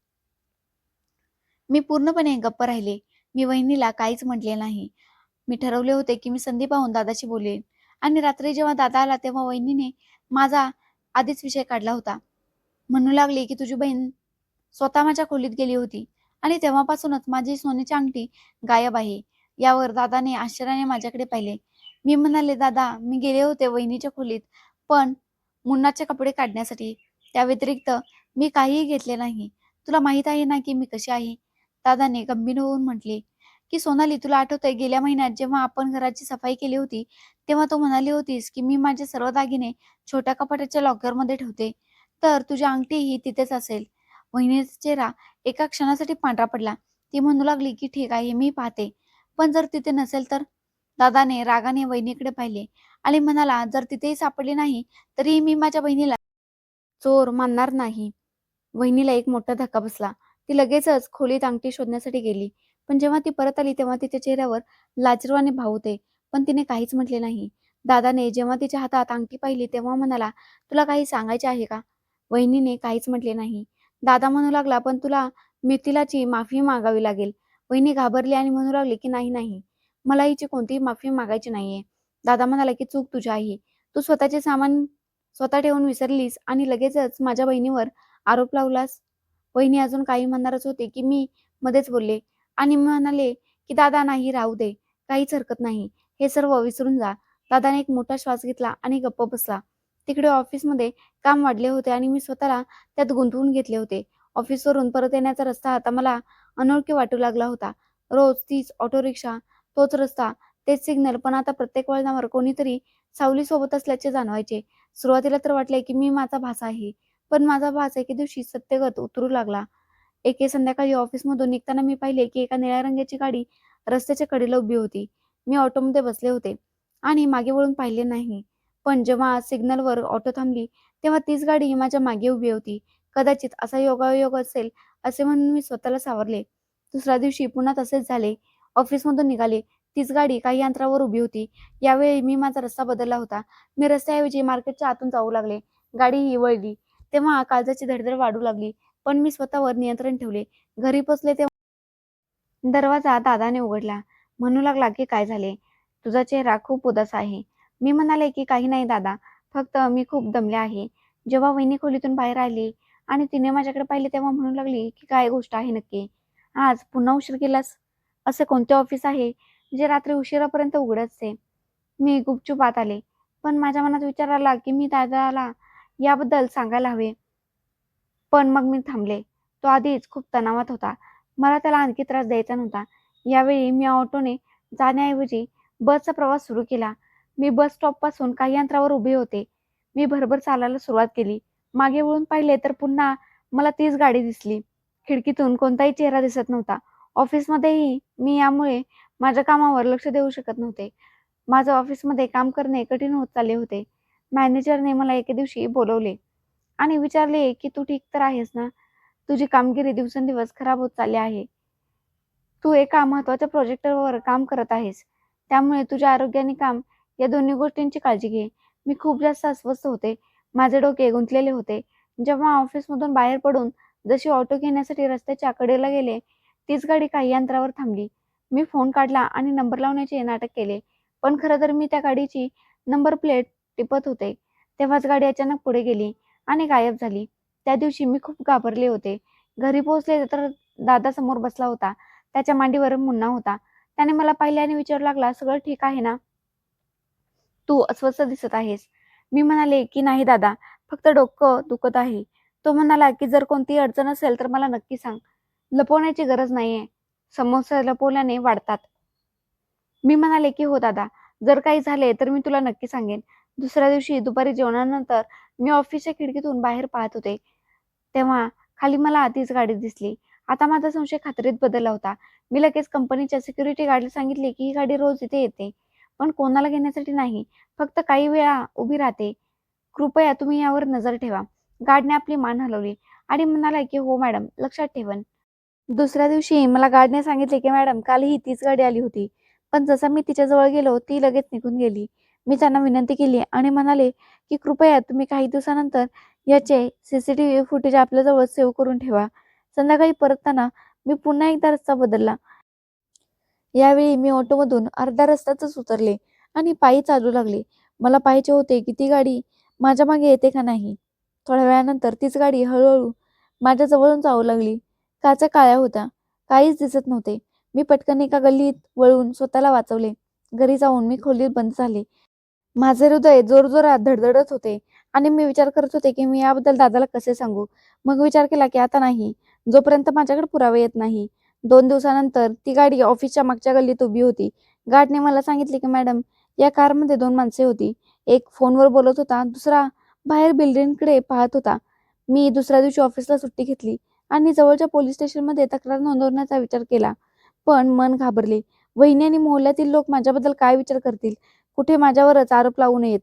मी पूर्णपणे गप्प राहिले. मी वहिनीला काहीच म्हटले नाही. मी ठरवले होते, की मी संधी पाहून दादाशी बोलेन आणि रात्री जेव्हा दादा आला, तेव्हा वहिनीने माझा आधीच विषय काढला होता. म्हणू लागली, की "तुझी बहीण स्वतः माझ्या खोलीत गेली होती आणि तेव्हापासूनच माझी सोन्याची अंगठी गायब आहे." यावर दादाने आश्चर्याने माझ्याकडे पाहिले. मी म्हणाले, "दादा, मी गेले होते वहिनीच्या खोलीत, पण मुन्नाचे कपडे काढण्यासाठी. त्या व्यतिरिक्त मी काहीही घेतले नाही. तुला माहीत आहे ना, की मी कशी आहे." दादाने गंभीर होऊन म्हटले, की "सोनाली, तुला आठवतंय गेल्या महिन्यात जेव्हा आपण घराची सफाई केली होती, तेव्हा तू म्हणाली होतीस, की मी माझे सर्व दागिने छोट्या कपाटाच्या लॉकरमध्ये ठेवते, तर तुझी अंगठी ही तिथेच असेल." वहिनीचा चेहरा एका क्षणासाठी पांढरा पडला. ती म्हणू लागली की ठीक आहे, मी पाहते. पण जर तिथे नसेल तर? दादाने रागाने वहिनीकडे पाहिले आणि म्हणाला, जर तिथेही सापडली नाही तरीही मी माझ्या बहिणीला चोर मानणार नाही. वहिनीला एक मोठा धक्का बसला. ती लगेचच खोलीत अंगठी शोधण्यासाठी गेली. पण जेव्हा ती परत आली तेव्हा तिच्या चेहऱ्यावर लाजरवाणे भाव होते. पण तिने काहीच म्हटले नाही. दादाने जेव्हा तिच्या हातात अंगठी पाहिली तेव्हा म्हणाला, तुला काही सांगायचे आहे का? वहिनीने काहीच म्हटले नाही. दादा म्हणू लागला, पण तुला मिथिलाची माफी मागावी लागेल. वहिनी घाबरली आणि म्हणू लागली की नाही नाही, मला हिची कोणतीही माफी मागायची नाहीये. दादा म्हणाला की चूक तुझी आहे. तू स्वतःचे सामान स्वतः ठेवून विसरलीस आणि लगेचच माझ्या बहिणीवर आरोप लावलास. वहिनी अजून काही म्हणणारच होते की मी मध्येच बोलले आणि म्हणाले की दादा नाही, राहू दे, काहीच हरकत नाही, हे सर्व विसरून जा. दादाने एक मोठा श्वास घेतला आणि गप्प बसला. तिकडे ऑफिसमध्ये काम वाढले होते आणि मी स्वतःला त्यात गुंतवून घेतले होते. ऑफिसवरून परत येण्याचा रस्ता आता मला अनोळखी वाटू लागला होता. रोज तीच ऑटो रिक्षा, तोच रस्ता, तेच सिग्नल, पण आता प्रत्येक वळणावर कोणीतरी सावली सोबत असल्याचे जाणवायचे. सुरुवातीला तर वाटले की मी माझा भास आहे, पण माझा भास एके दिवशी सत्यगत उतरू लागला. एके संध्याकाळी ऑफिसमधून निघताना मी पाहिले की एका निळ्या रंगाची गाडी रस्त्याच्या कडेला उभी होती. मी ऑटोमध्ये बसले होते आणि मागे वळून पाहिले नाही. पण जेव्हा सिग्नलवर ऑटो थांबली तेव्हा तीच गाडी माझ्या मागे उभी होती. कदाचित असा योगायोग असेल असे म्हणून मी स्वतःला सावरले. दुसऱ्या दिवशी पुन्हा तसेच झाले. ऑफिसमधून निघाले. तीच गाडी काही अंतरावर उभी होती. यावेळी मी माझा रस्ता बदलला होता. मी रस्त्याऐवजी मार्केटच्या आतून जाऊ लागले. गाडी ही वळली. तेव्हा काळजाची धडधड वाढू लागली. पण मी स्वतःवर नियंत्रण ठेवले. घरी पोचले तेव्हा दरवाजा दादाने उघडला. म्हणू लागला की काय झाले? तुझा चेहरा खूप उदास आहे. मी म्हणाले की काही नाही दादा, फक्त मी खूप दमले आहे. जेव्हा वहिनी खोलीतून बाहेर आली आणि तिने माझ्याकडे पाहिले तेव्हा म्हणू लागली की काय गोष्ट आहे नक्की? आज पुन्हा उशीर केलास? असे कोणते ऑफिस आहे जे रात्री उशिरापर्यंत उघडे असते? मी गुपचूप आत आले. पण माझ्या मनात विचार आला की मी दादाला याबद्दल सांगायला हवे. पण मग मी थांबले. तो आधीच खूप तणावात होता. मला त्याला आणखी त्रास द्यायचा नव्हता. यावेळी मी ऑटोने जाण्याऐवजी बसचा प्रवास सुरू केला. मी बस स्टॉपपासून काही अंतरावर उभे होते. मी भरभर चालायला सुरुवात केली. मागे वळून पाहिले तर पुन्हा मला तीच गाडी दिसली. खिडकीतून कोणताही चेहरा दिसत नव्हता. ऑफिसमध्येही मी यामुळे माझ्या कामावर लक्ष देऊ शकत नव्हते. माझं ऑफिसमध्ये काम करणे कठीण होत चालले होते. मॅनेजरने मला एके दिवशी बोलवले आणि विचारले की तू ठीक तर आहेस ना? तुझी कामगिरी दिवसेंदिवस खराब होत चालली आहे. तू एका महत्त्वाच्या प्रोजेक्टवर काम करत आहेस. त्यामुळे तुझ्या आरोग्य आणि काम या दोन्ही गोष्टींची काळजी घे. मी खूप जास्त अस्वस्थ होते. माझे डोके गुंतलेले होते. जेव्हा ऑफिसमधून बाहेर पडून जशी ऑटो घेण्यासाठी रस्त्याच्या कडेला गेले, तीच गाडी काही अंतरावर थांबली. मी फोन काढला आणि नंबर लावण्याचे नाटक केले. पण खरं तर मी त्या गाडीची नंबर प्लेट टिपत होते. तेव्हाच गाडी अचानक पुढे गेली आणि गायब झाली. त्या दिवशी मी खूप घाबरले होते. घरी पोहोचले तर दादा समोर बसला होता. त्याच्या मांडीवर मुन्ना होता. त्याने मला पाहिले आणि विचारू लागला, सगळं ठीक आहे ना? तू अस्वस्थ दिसत आहेस. मी म्हणाले की नाही दादा, फक्त डोकं दुखत आहे. तो म्हणाला की जर कोणतीही अडचण असेल तर मला नक्की सांग. लपवण्याची गरज नाहीये. समस्या लपवल्याने वाढतात. मी म्हणाले की हो दादा, जर काही झाले तर मी तुला नक्की सांगेन. दुसऱ्या दिवशी दुपारी जेवणानंतर मी ऑफिसच्या खिडकीतून बाहेर पाहत होते. तेव्हा खाली मला तीच गाडी दिसली. आता माझा संशय खात्रीत बदलला होता. मी लगेच कंपनीच्या सिक्युरिटी गार्डला सांगितले की ही गाडी रोज इथे येते, पण कोणाला घेण्यासाठी नाही, फक्त काही वेळा उभी राहते. कृपया तुम्ही यावर नजर ठेवा. गार्डने आपली मान हलवली आणि म्हणाला की हो मॅडम, लक्षात ठेवन. दुसऱ्या दिवशी मला गार्डने सांगितले की मॅडम, कालही तीच गाडी आली होती. पण जसा मी तिच्याजवळ गेलो, ती लगेच निघून गेली. मी त्यांना विनंती केली आणि म्हणाले की कृपया तुम्ही काही दिवसानंतर याचे सीसीटीव्ही फुटेज आपल्याजवळ सेव्ह करून ठेवा. संध्याकाळी परतताना मी पुन्हा एकदा रस्ता बदलला. यावेळी मी ऑटोमधून अर्ध्या रस्त्यातच उतरले आणि पायी चालू लागले. मला पाहायचे होते की ती गाडी माझ्या मागे येते का नाही. थोड्या वेळानंतर तीच गाडी हळूहळू माझ्या जवळून जाऊ लागली. काचा काळ्या होत्या. काहीच दिसत नव्हते. मी पटकन एका गल्लीत वळून स्वतःला वाचवले. घरी जाऊन मी खोलीत बंद झाले. माझे हृदय जोरजोरात धडधडत होते आणि मी विचार करत होते की मी याबद्दल दादाला कसे सांगू. मग विचार केला की आता नाही, जोपर्यंत माझ्याकडे पुरावे येत नाही. 2 दिवसानंतर ती गाडी ऑफिसच्या मागच्या गल्लीत उभी होती. गार्डने मला सांगितले की मॅडम, या कारमध्ये 2 माणसे होती. एक फोनवर बोलत होता, दुसरा बाहेर बिल्डिंगकडे पाहत होता. मी दुसऱ्या दिवशी ऑफिसला सुट्टी घेतली आणि जवळच्या पोलीस स्टेशनमध्ये तक्रार नोंदवण्याचा विचार केला. पण मन घाबरले. वहिनी आणि मोहल्ल्यातील लोक माझ्याबद्दल काय विचार करतील? कुठे माझ्यावरच आरोप लावू नयेत.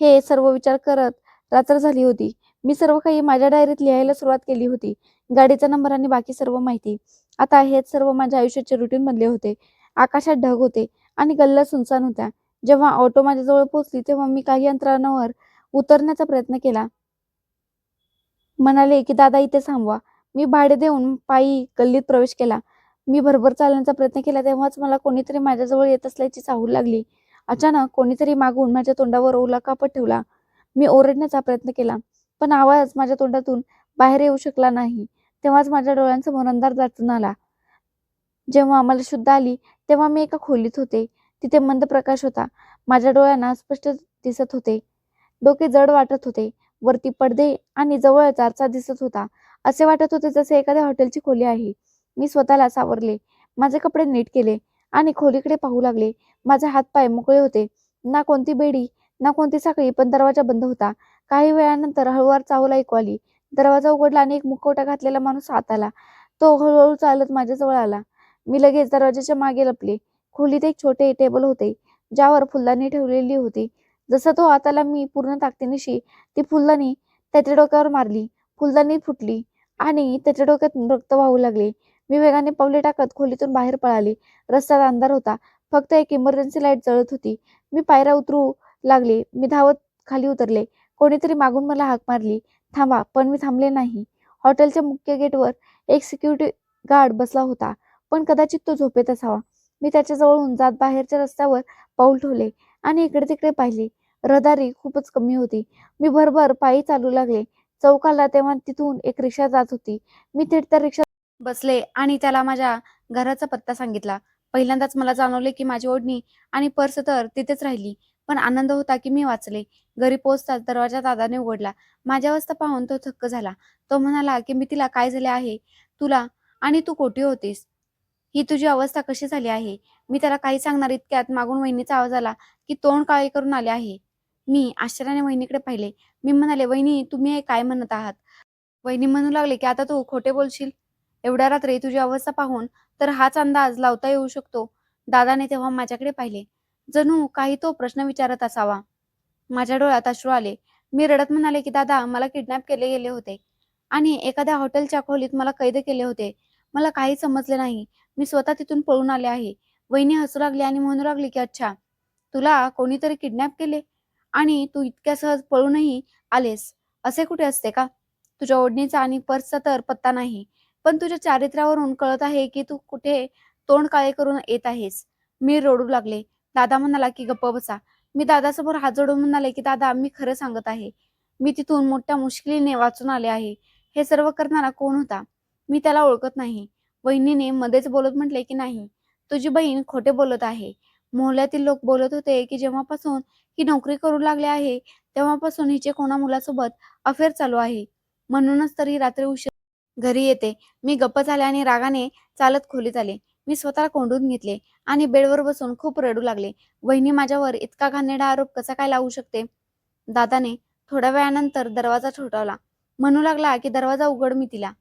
हे सर्व विचार करत रात्र झाली होती. मी सर्व काही माझ्या डायरीत लिहायला सुरुवात केली होती. गाडीचा नंबर आणि बाकी सर्व माहिती. आता हेच सर्व माझ्या आयुष्याचे रुटीन बनले होते. आकाशात ढग होते आणि गल्ल्या सुनसान होत्या. जेव्हा ऑटो माझ्याजवळ पोहोचली तेव्हा मी काही अंतरावर उतरण्याचा प्रयत्न केला. म्हणाले की दादा इथे थांबवा. मी भाडे देऊन पायी गल्लीत प्रवेश केला. मी भरभर चालण्याचा प्रयत्न केला तेव्हाच मला कोणीतरी माझ्याजवळ येत असल्याची चाहूल लागली. अचानक कोणीतरी मागून माझ्या तोंडावर ओला कापड ठेवला. मी ओरडण्याचा प्रयत्न केला, पण आवाज माझ्या तोंडातून बाहेर येऊ शकला नाही. तेव्हाच माझ्या डोळ्यांसमोर अंधार दाटून आला. जेव्हा मला शुद्ध आली तेव्हा मी एका खोलीत होते. तिथे मंद प्रकाश होता. माझ्या डोळ्यांना स्पष्ट दिसत होते. डोके जड वाटत होते. वरती पडदे आणि जवळच आरसा दिसत होता. असे वाटत होते जसे एखाद्या हॉटेलची खोली आहे. मी स्वतःला सावरले. माझे कपडे नीट केले आणि खोलीकडे पाहू लागले. माझे हातपाय मोकळे होते. ना कोणती बेडी, ना कोणती साखळी, पण दरवाजा बंद होता. काही वेळानंतर हळूवार चाहूल ऐकू आली. दरवाजा उघडला आणि एक मुखवटा घातलेला माणूस आत आला. तो हळूहळू चालत माझ्याजवळ आला. मी लगेच दरवाजाच्या मागे लपले. खोलीत एक छोटे टेबल होते, ज्यावर फुलदाणी ठेवलेली होती. जसा तो आत आला मी पूर्ण ताकदीनिशी ती फुलदाणी त्याच्या डोक्यावर मारली. फुलदाणी फुटली आणि त्याच्या डोक्यात रक्त वाहू लागले. मी वेगाने पावले टाकत खोलीतून बाहेर पळाले. रस्त्यात अंधार होता. फक्त एक इमर्जन्सी लाईट जळत होती. मी पायऱ्या उतरू लागले. मी धावत खाली उतरले. कोणीतरी मागून मला हाक मारली, थांबा, पण मी थांबले नाही. हॉटेलच्या मुख्य गेटवर एक सिक्युरिटी गार्ड बसला होता, पण कदाचित तो झोपेत असावा. मी त्याच्या जवळून जात बाहेरच्या रस्त्यावर पाऊल ठेवले आणि इकडे तिकडे पाहिले. रहदारी खूपच कमी होती. मी भरभर पायी चालू लागले. चौकाला तेव्हा तिथून एक रिक्षा जात होती. मी थेट त्या रिक्षात बसले आणि त्याला माझ्या घराचा पत्ता सांगितला. पहिल्यांदाच मला जाणवले की माझी ओढणी आणि पर्स तर तिथेच राहिली. पण आनंद होता की मी वाचले. घरी पोहोचताच दरवाजा दादाने उघडला. माझी अवस्था पाहून तो थक्क झाला. तो म्हणाला की मी तिला काय झाले आहे तुला, आणि तू कोठे होतीस? ही तुझी अवस्था कशी झाली आहे? मी त्याला काही सांगणार इतक्यात मागून वहिनीचा आवाज आला की तोंड काळे करून आले आहे. मी आश्चर्याने वहिनीकडे पाहिले. मी म्हणाले, वहिनी तुम्ही हे काय म्हणत आहात? वहिनी म्हणू लागले की आता तू खोटे बोलशील. एवढ्या रात्री तुझी अवस्था पाहून तर हाच अंदाज लावता येऊ शकतो. दादाने तेव्हा माझ्याकडे पाहिले. जणू काही तो प्रश्न विचारत असावा. माझ्या डोळ्यात अश्रू आले. मी रडत म्हणाले की दादा मला किडनॅप केले गेले होते आणि एखाद्या हॉटेलच्या खोलीत मला कैद केले होते. मला काही समजले नाही. मी स्वतः तिथून पळून आले आहे. वहिनी हसू लागली आणि म्हणू लागली की अच्छा, तुला कोणीतरी किडनॅप केले आणि तू इतक्या सहज पळूनही आलेस. असे कुठे असते का? तुझ्या ओढणीचा आणि पर्सचा तर पत्ता नाही, पण तुझ्या चारित्र्यावरून कळत आहे की तू कुठे तोंड काळे करून येत आहेस. मी रडू लागले. दादा म्हणाला की गप्प बसा. मी दादासमोर हात जोडून म्हणाले की दादा मी खरं सांगत आहे. मी तिथून मोठ्या मुश्किलीने वाचून आले आहे. हे सर्व करणारा कोण होता? मी त्याला ओळखत नाही. वहिनीने मध्येच बोलत म्हटले की नाही, तुझी बहीण खोटे बोलत आहे. मोहल्ल्यातील लोक बोलत होते की जेव्हापासून ही नोकरी करू लागले आहे तेव्हापासून हिचे कोणा मुलासोबत अफेअर चालू आहे. म्हणूनच तर ही रात्री उशीर घरी येते. मी गप्प झाले आणि रागाने चालत खोलीत आले. मी स्वतःला कोंडून घेतले आणि बेडवर बसून खूप रडू लागले. वहिनी माझ्यावर इतका घाणेरडा आरोप कसा काय लावू शकते? दादाने थोड्या वेळानंतर दरवाजा ठोठावला. म्हणू लागला की दरवाजा उघड मी तिला.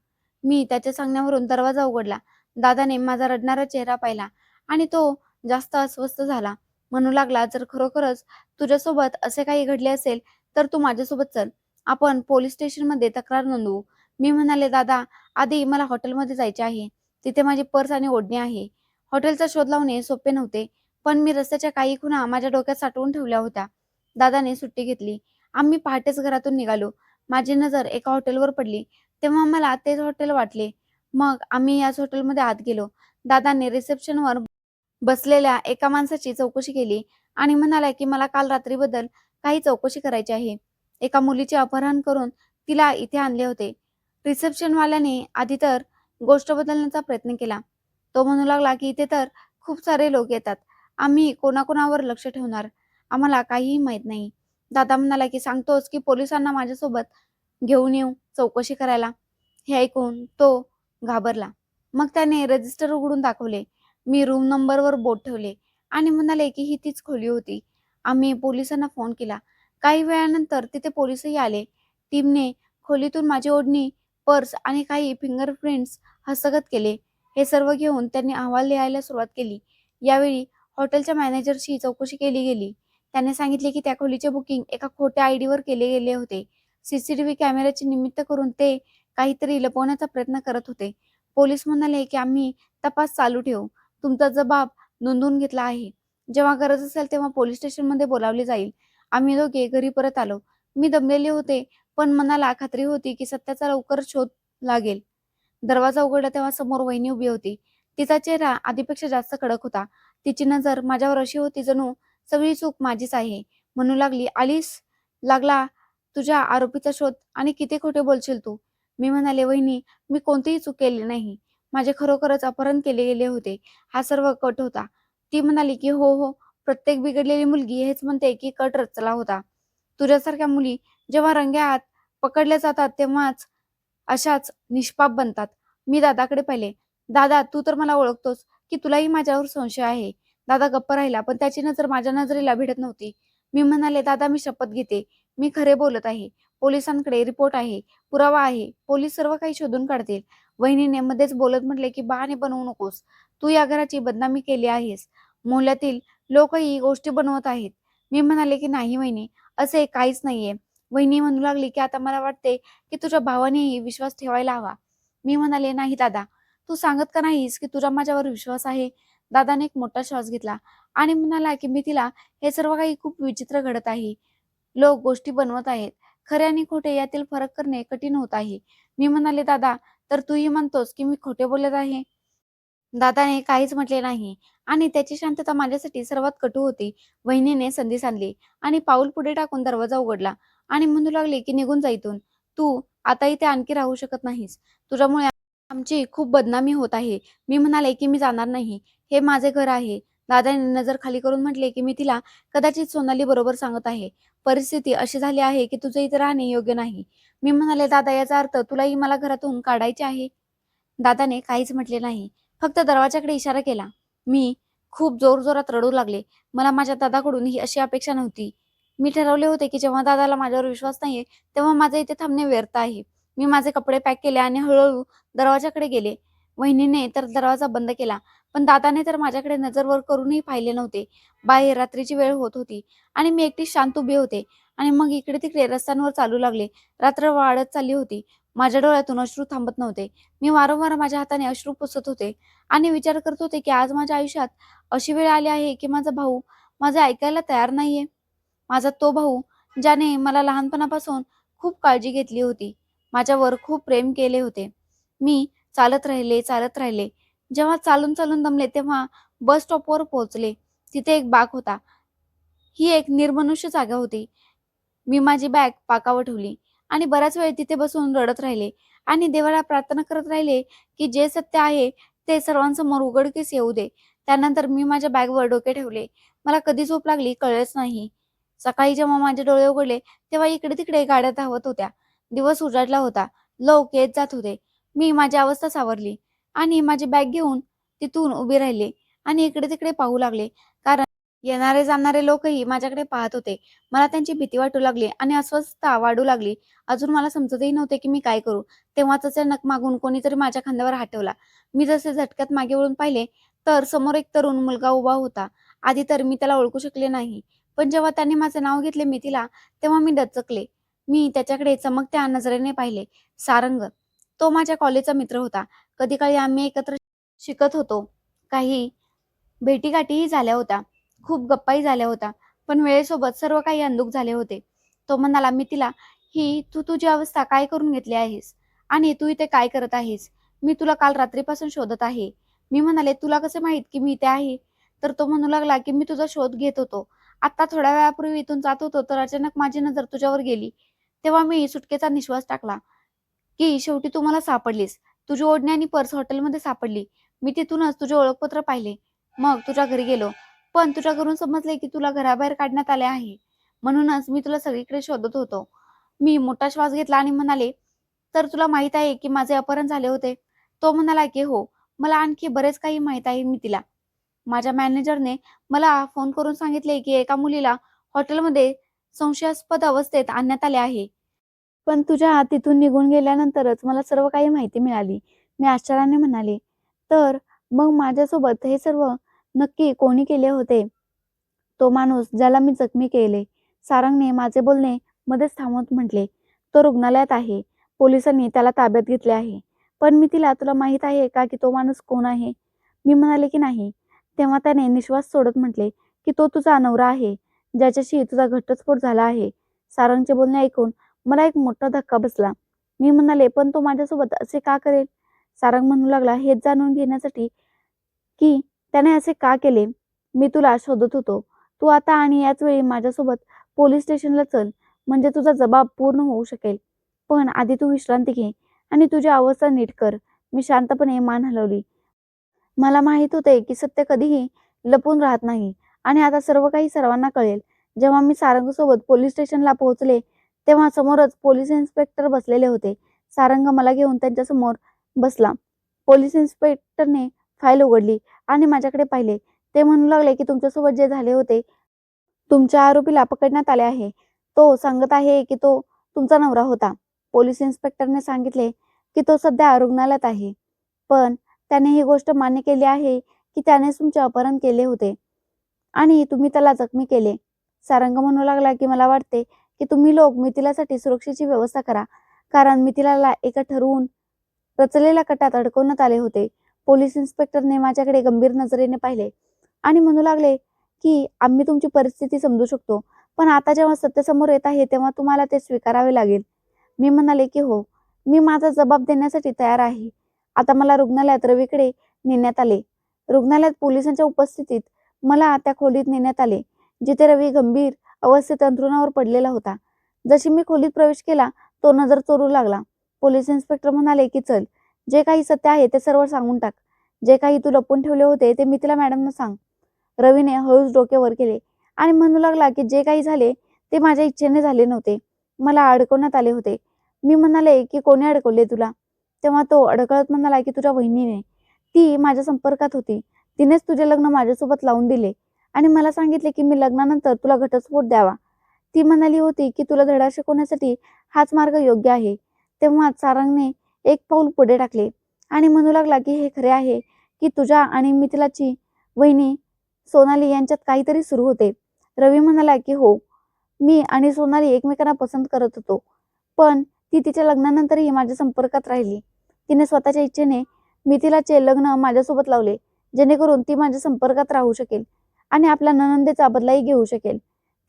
मी त्याच्या सांगण्यावरून दरवाजा उघडला. दादाने माझा रडणारा चेहरा पाहिला आणि तो जास्त अस्वस्थ झाला. म्हणू लागला, जर खरोखरच तुझ्यासोबत असे काही घडले असेल तर तू माझ्यासोबत चल. आपण पोलीस स्टेशनमध्ये तक्रार नोंदवू. मी म्हणाले, दादा आधी मला हॉटेलमध्ये जायचे आहे. तिथे माझी पर्स आणि ओढणी आहे. हॉटेलचा शोध लावणे सोपे नव्हते, पण मी रस्त्याच्या काही खुणा माझ्या डोक्यात साठवून ठेवल्या होत्या. दादाने सुट्टी घेतली. आम्ही पहाटेच घरातून निघालो. माझी नजर एका हॉटेलवर पडली. तेव्हा मला तेच हॉटेल वाटले. मग आम्ही याच हॉटेलमध्ये आत गेलो. दादाने रिसेप्शनवर बसलेल्या एका माणसाची चौकशी केली आणि म्हणाला की मला काल रात्रीबद्दल काही चौकशी करायची आहे. एका मुलीचे अपहरण करून तिला इथे आणले होते. रिसेप्शनवाल्याने आधी तर गोष्ट बदलण्याचा प्रयत्न केला. तो म्हणू लागला की इथे तर खूप सारे लोक येतात. आम्ही कोणाकोणावर लक्ष ठेवणार? आम्हाला काहीही माहित नाही. दादा म्हणाला की सांगतोस की पोलिसांना माझ्यासोबत घेऊन येऊ चौकशी करायला? हे ऐकून तो घाबरला. मग त्याने रजिस्टर उघडून दाखवले. मी रूम नंबरवर बोट ठेवले आणि म्हणाले की ही तीच खोली होती. आम्ही पोलिसांना फोन केला. काही वेळानंतर तिथे पोलिसही आले. टीमने खोलीतून माझी ओढणी पर्स आणि काही फिंगरप्रिंट्स हस्तगत केले. हे सर्व घेऊन त्यांनी अहवाल लिहायला सुरुवात केली. यावेळी हॉटेलच्या मॅनेजरची चौकशी केली गेली. त्याने सांगितले की त्या खोलीचे बुकिंग एका खोट्या आयडीवर केले गेले होते. सीसीटीव्ही कॅमेऱ्याचे निमित्त करून ते काहीतरी लपवण्याचा प्रयत्न करत होते. पोलीस म्हणाले की आम्ही तपास चालू ठेवू. तुमचा जबाब नोंदवून घेतला आहे. जेव्हा गरज असेल तेव्हा पोलीस स्टेशनमध्ये बोलावले जाईल. आम्ही दोघे घरी परत आलो. मी दमलेले होते, पण मनाला खात्री होती की सत्याचा लवकरच शोध लागेल. दरवाजा उघडला तेव्हा समोर वहिनी उभी होती. तिचा चेहरा आधीपेक्षा जास्त कडक होता. तिची नजर माझ्यावर अशी होती जणू सगळी चूक माझीच आहे. म्हणू लागली, "आलीस, लागला तुझ्या आरोपीचा शोध आणि किती खोटे बोलशील तू?" मी म्हणाले, "वहिनी, मी कोणतीही चूक केली नाही. माझे खरोखरच अपहरण केले गेले होते. हा सर्व कट होता." ती म्हणाली की "हो, हो, प्रत्येक बिघडलेली मुलगी हेच म्हणते की कट रचला होता. तुझ्यासारख्या मुली जेव्हा रंगेहात पकडल्या जातात तेव्हाच अशाच निष्पाप बनतात." मी दादाकडे पाहिले. "दादा, तू तर मला ओळखतोस की तुलाही माझ्यावर संशय आहे." दादा गप्प राहिला, पण त्याची नजर माझ्या नजरेला भिडत नव्हती. मी म्हणाले, "दादा, मी शपथ घेते. मी खरे बोलत आहे. पोलिसांकडे रिपोर्ट आहे, पुरावा आहे. पोलीस सर्व काही शोधून काढतील." वहिनीने मध्येच बोलत म्हटले की "बहाणे बनवू नकोस. तू या घराची बदनामी केली आहेस. मोहल्ल्यातील लोकही गोष्टी बनवत आहेत." मी म्हणाले की "नाही वहिनी, असे काहीच नाहीये." वहिनी म्हणू लागली की "आता मला वाटते की तुझ्या भावानेही विश्वास ठेवायला हवा." मी म्हणाले, "नाही दादा, तू सांगत का नाहीस की तुझा माझ्यावर विश्वास आहे?" दादाने एक मोठा श्वास घेतला आणि म्हणाला की "मी तिला हे सर्व काही खूप विचित्र घडत आहे. लोक गोष्टी बनवत आहेत. खरे आणि खोटे यातील फरक करणे कठीण होत आहे." मी म्हणाले, "दादा, तर तूही म्हणतोस की मी खोटे बोलत आहे?" दादाने काहीच म्हटले नाही आणि त्याची शांतता माझ्यासाठी सर्वात कटू होती. वहिनीने संधी सांधली आणि पाऊल पुढे टाकून दरवाजा उघडला आणि म्हणू लागली की "निघून जा इथून. तू आता इथे आणखी राहू शकत नाहीस. तुझ्यामुळे आमची खूप बदनामी होत आहे." मी म्हणाले की "मी जाणार नाही. हे माझे घर आहे." दादाने नजर खाली करून म्हटले की "मी तिला कदाचित सोनाली बरोबर सांगत आहे. परिस्थिती अशी झाली आहे की तुझे इथे राहणे योग्य नाही." मी म्हणाले, "दादा, याचा अर्थ तुलाही मला घरातून काढायचे आहे?" दादाने काहीच म्हटले नाही. फक्त दरवाजाकडे इशारा केला. मी खूप जोरजोरात रडू लागले. मला माझ्या दादाकडून ही अशी अपेक्षा नव्हती. मी ठरवले होते की जेव्हा दादाला माझ्यावर विश्वास नाहीये, तेव्हा माझे इथे थांबणे व्यर्थ आहे. मी माझे कपडे पॅक केले आणि हळूहळू दरवाजाकडे गेले. वहिनीने तर दरवाजा बंद केला, पण दादाने तर माझ्याकडे नजर वर करूनही पाहिले नव्हते. बाहेर रात्रीची वेळ होत होती आणि मी एकटी शांत उभी होते आणि मग इकडे-तिकडे रस्त्यांवर चालू लागले. रात्र वाढत चालली होती. माझ्या डोळ्यातून अश्रू थांबत नव्हते. मी वारंवार माझ्या हाताने अश्रू पुसत होते आणि विचार करत होते की आज माझ्या आयुष्यात अशी वेळ आली आहे की माझा भाऊ माझे ऐकायला तयार नाहीये. माझा तो भाऊ ज्याने मला लहानपणापासून खूप काळजी घेतली होती. माझ्यावर खूप प्रेम केले होते. मी चालत राहिले, चालत राहिले. जेव्हा चालून चालून दमले तेव्हा बस स्टॉपवर पोहोचले. तिथे एक बाग होता. ही एक निर्मनुष्य जागा होती. मी माझी बॅग पाकावर ठेवली आणि बराच वेळ तिथे बसून रडत राहिले आणि देवाला प्रार्थना करत राहिले की जे सत्य आहे ते सर्वांसमोर उघडकीस येऊ दे. त्यानंतर मी माझ्या बॅगवर डोके ठेवले. मला कधी झोप लागली कळलेच नाही. सकाळी जेव्हा माझे डोळे उघडले तेव्हा इकडे तिकडे गाड्या धावत होत्या. दिवस उजाडला होता. लोक येत जात होते. मी माझी अवस्था सावरली आणि माझी बॅग घेऊन तिथून उभी राहिले आणि इकडे तिकडे पाहू लागले. कारण येणारे जाणारे लोकही माझ्याकडे पाहत होते. मला त्यांची भीती वाटू लागली आणि अस्वस्थता वाढू लागली. अजून मला समजतही नव्हते की मी काय करू. तेव्हाच अचानक मागून कोणीतरी माझ्या खांद्यावर हात ठेवला. मी जसे झटक्यात मागे वळून पाहिले तर समोर एक तरुण मुलगा उभा होता. आधी तर मी त्याला ओळखू शकले नाही. पण जेव्हा त्याने माझे नाव घेतले मिथिला, तेव्हा मी दचकले. मी त्याच्याकडे चमकत्या नजरेने पाहिले. सारंग. तो माझ्या कॉलेजचा मित्र होता. कधी काळी आम्ही एकत्र शिकत होतो. काही भेटीगाठीही झाल्या होत्या. खूप गप्पाही झाल्या होत्या. पण वेळेसोबत सर्व काही अंधुक झाले होते. तो म्हणाला, "मिथिला, ही तू तुझी अवस्था काय करून घेतली आहेस? आणि तू इथे काय करत आहेस? मी तुला काल रात्रीपासून शोधत आहे." मी म्हणाले, "तुला कसे माहीत की मी इथे आहे?" तर तो म्हणू लागला, की "मी तुझा शोध घेत होतो. आता थोड्या वेळापूर्वी इथून जात होतो तर अचानक माझी नजर तुझ्यावर गेली. तेव्हा मी सुटकेचा निश्वास टाकला, की शेवटी तू मला सापडलीस. तुझी ओढणी आणि पर्स हॉटेलमध्ये सापडली. मी तिथूनच तुझे ओळखपत्र पाहिले. मग तुझ्या घरी गेलो. पण तुझ्या घरून समजले की तुला घराबाहेर काढण्यात आले आहे. म्हणूनच मी तुला सगळीकडे शोधत होतो." मी मोठा श्वास घेतला आणि म्हणाले, "तर तुला माहित आहे की माझे अपहरण झाले होते?" तो म्हणाला की "हो, मला आणखी बरेच काही माहित आहे मी तिला. माझ्या मॅनेजरने मला फोन करून सांगितले की एका मुलीला हॉटेलमध्ये संशयास्पद अवस्थेत आणण्यात आले आहे. पण तुझ्या तिथून निघून गेल्यानंतरच मला सर्व काही माहिती मिळाली. मी आश्चर्याने म्हणाले, तर मग माझ्यासोबत हे सर्व नक्की कोणी केले होते? तो माणूस ज्याला मी जखमी केले. सारंगने माझे बोलणे मध्येच थांबवत म्हटले, तो रुग्णालयात आहे. पोलिसांनी त्याला ताब्यात घेतले आहे. पण मी तिला, तुला माहीत आहे का की तो माणूस कोण आहे? मी म्हणाले की नाही. तेव्हा त्याने निश्वास सोडत म्हटले, की तो तुझा नवरा आहे, ज्याच्याशी तुझा घटस्फोट झाला आहे. सारंगचे बोलणे ऐकून मला एक मोठा धक्का बसला. मी म्हणाले, पण तो माझ्यासोबत असे का करेल? सारंग म्हणू लागला, हेच जाणून घेण्यासाठी की त्याने असे का केले. मी तुला शोधत होतो. तू आता आणि याच वेळी माझ्यासोबत पोलीस स्टेशनला चल, म्हणजे तुझा जबाब पूर्ण होऊ शकेल. पण आधी तू विश्रांती घे आणि तुझी अवस्था नीट कर. मी शांतपणे मान हलवली. मला माहित होते की सत्य कधीही लपून राहत नाही आणि आता सर्व काही सर्वांना कळेल. जेव्हा मी सारंगसोबत पोलीस स्टेशनला पोहोचले, तेव्हा समोरच पोलीस इन्स्पेक्टर बसलेले होते. सारंग मला घेऊन त्यांच्यासमोर बसला. पोलीस इन्स्पेक्टरने फाईल उघडली आणि माझ्याकडे पाहिले. ते म्हणू लागले की तुमच्यासोबत जे झाले होते, तुमच्या आरोपीला पकडण्यात आले आहे. तो सांगत आहे की तो तुमचा नवरा होता. पोलीस इन्स्पेक्टरने सांगितले की तो सध्या रुग्णालयात आहे. पण त्याने ही गोष्ट मान्य केली आहे की त्यानेच तुमचे अपहरण केले होते आणि तुम्ही त्याला जखमी केले. सारंग म्हणू लागला की मला वाटते की तुम्ही लोक मिथिलासाठी सुरक्षेची व्यवस्था करा, कारण मिथिलाला एका ठरवून रचलेल्या कटात अडकवण्यात आले होते. पोलीस इन्स्पेक्टरने माझ्याकडे गंभीर नजरेने पाहिले आणि म्हणू लागले की आम्ही तुमची परिस्थिती समजू शकतो, पण आता जेव्हा सत्य समोर येत आहे तेव्हा तुम्हाला ते स्वीकारावे लागेल. मी म्हणाले की हो, मी माझा जबाब देण्यासाठी तयार आहे. आता मला रुग्णालयात रवीकडे नेण्यात आले. रुग्णालयात पोलिसांच्या उपस्थितीत मला त्या खोलीत नेण्यात आले, जिथे रवी गंभीर अवस्थेत अंथरुणावर पडलेला होता. जशी मी खोलीत प्रवेश केला, तो नजर चोरू लागला. पोलीस इन्स्पेक्टर म्हणाले की चल, जे काही सत्य आहे ते सर्व सांगून टाक. जे काही तू लपवून ठेवले होते ते मिथिला मॅडमना सांग. रवीने हळूच डोके वर केले आणि म्हणू लागला की जे काही झाले ते माझ्या इच्छेने झाले नव्हते. मला अडकवण्यात आले होते. मी म्हणाले की कोणी अडकवले तुला? तेव्हा तो अडकळत म्हणाला की तुझ्या वहिनीने. ती माझ्या संपर्कात होती. तिनेच तुझे लग्न माझ्यासोबत लावून दिले आणि मला सांगितले की मी लग्नानंतर तुला घटस्फोट द्यावा. ती म्हणाली होती की तुला धडा शिकवण्यासाठी हाच मार्ग योग्य आहे. तेव्हा सारंगने एक पाऊल पुढे टाकले आणि म्हणू लागला की हे खरे आहे की तुझ्या आणि मिथिलाची वहिनी सोनाली यांच्यात काहीतरी सुरू होते. रवी म्हणाला की हो, मी आणि सोनाली एकमेकांना पसंत करत होतो, पण ती तिच्या लग्नानंतरही माझ्या संपर्कात राहिली. तिने स्वतःच्या इच्छेने मिथिलाचे लग्न माझ्यासोबत लावले, जेणेकरून ती माझ्या संपर्कात राहू शकेल आणि आपल्या नणंदेचा बदलाही घेऊ शकेल.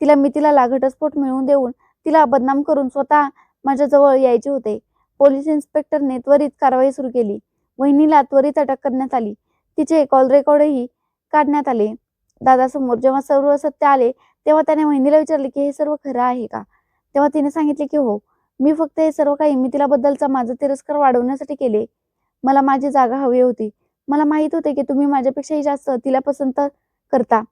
तिला मिथिलाला घटस्फोट मिळवून देऊन तिला बदनाम करून स्वतः माझ्या जवळ यायचे होते. पोलीस इन्स्पेक्टरने त्वरित कारवाई सुरू केली. वहिनीला त्वरित अटक करण्यात आली. तिचे कॉल रेकॉर्डही काढण्यात आले. दादासमोर जेव्हा सर्व सत्य आले, तेव्हा त्याने वहिनीला विचारले की हे सर्व खरं आहे का? तेव्हा तिने सांगितले की हो, मी फक्त हे सर्व काही मिथिलाबद्दलचा माझा तिरस्कार वाढवण्यासाठी केले. मला माझी जागा हवी होती. मला माहित होते की तुम्ही माझ्यापेक्षाही जास्त तिला पसंत करता.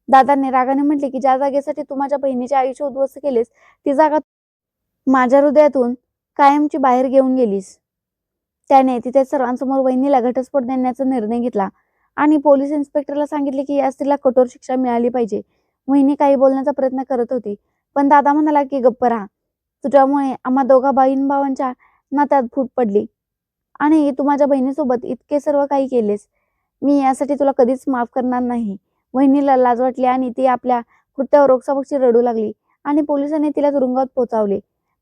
दादाने रागाने म्हटले की ज्या जागेसाठी तू माझ्या बहिणीचे आयुष्य उद्ध्वस्त केलेस, ती जागा माझ्या हृदयातून कायमची बाहेर घेऊन गेलीस. त्याने तिथे सर्वांसमोर वहिनीला घटस्फोट देण्याचा निर्णय घेतला आणि पोलीस इन्स्पेक्टरला सांगितले की या स्त्रीला कठोर शिक्षा मिळाली पाहिजे. वहिनी काही बोलण्याचा प्रयत्न करत होती, पण दादा म्हणाला की गप्प राहा. तुझ्यामुळे आम्हा दोघा बहीण भावांच्या नात्यात फूट पडली आणि तू माझ्या बहिणीसोबत इतके सर्व काही केलेस. मी यासाठी तुला कधीच माफ करणार नाही. वहिनीला लाज वाटली आणि ती आपल्या कृत्यावर ओक्साबोक्शी रडू लागली आणि पोलिसांनी तिला तुरुंगात पोहोचवले.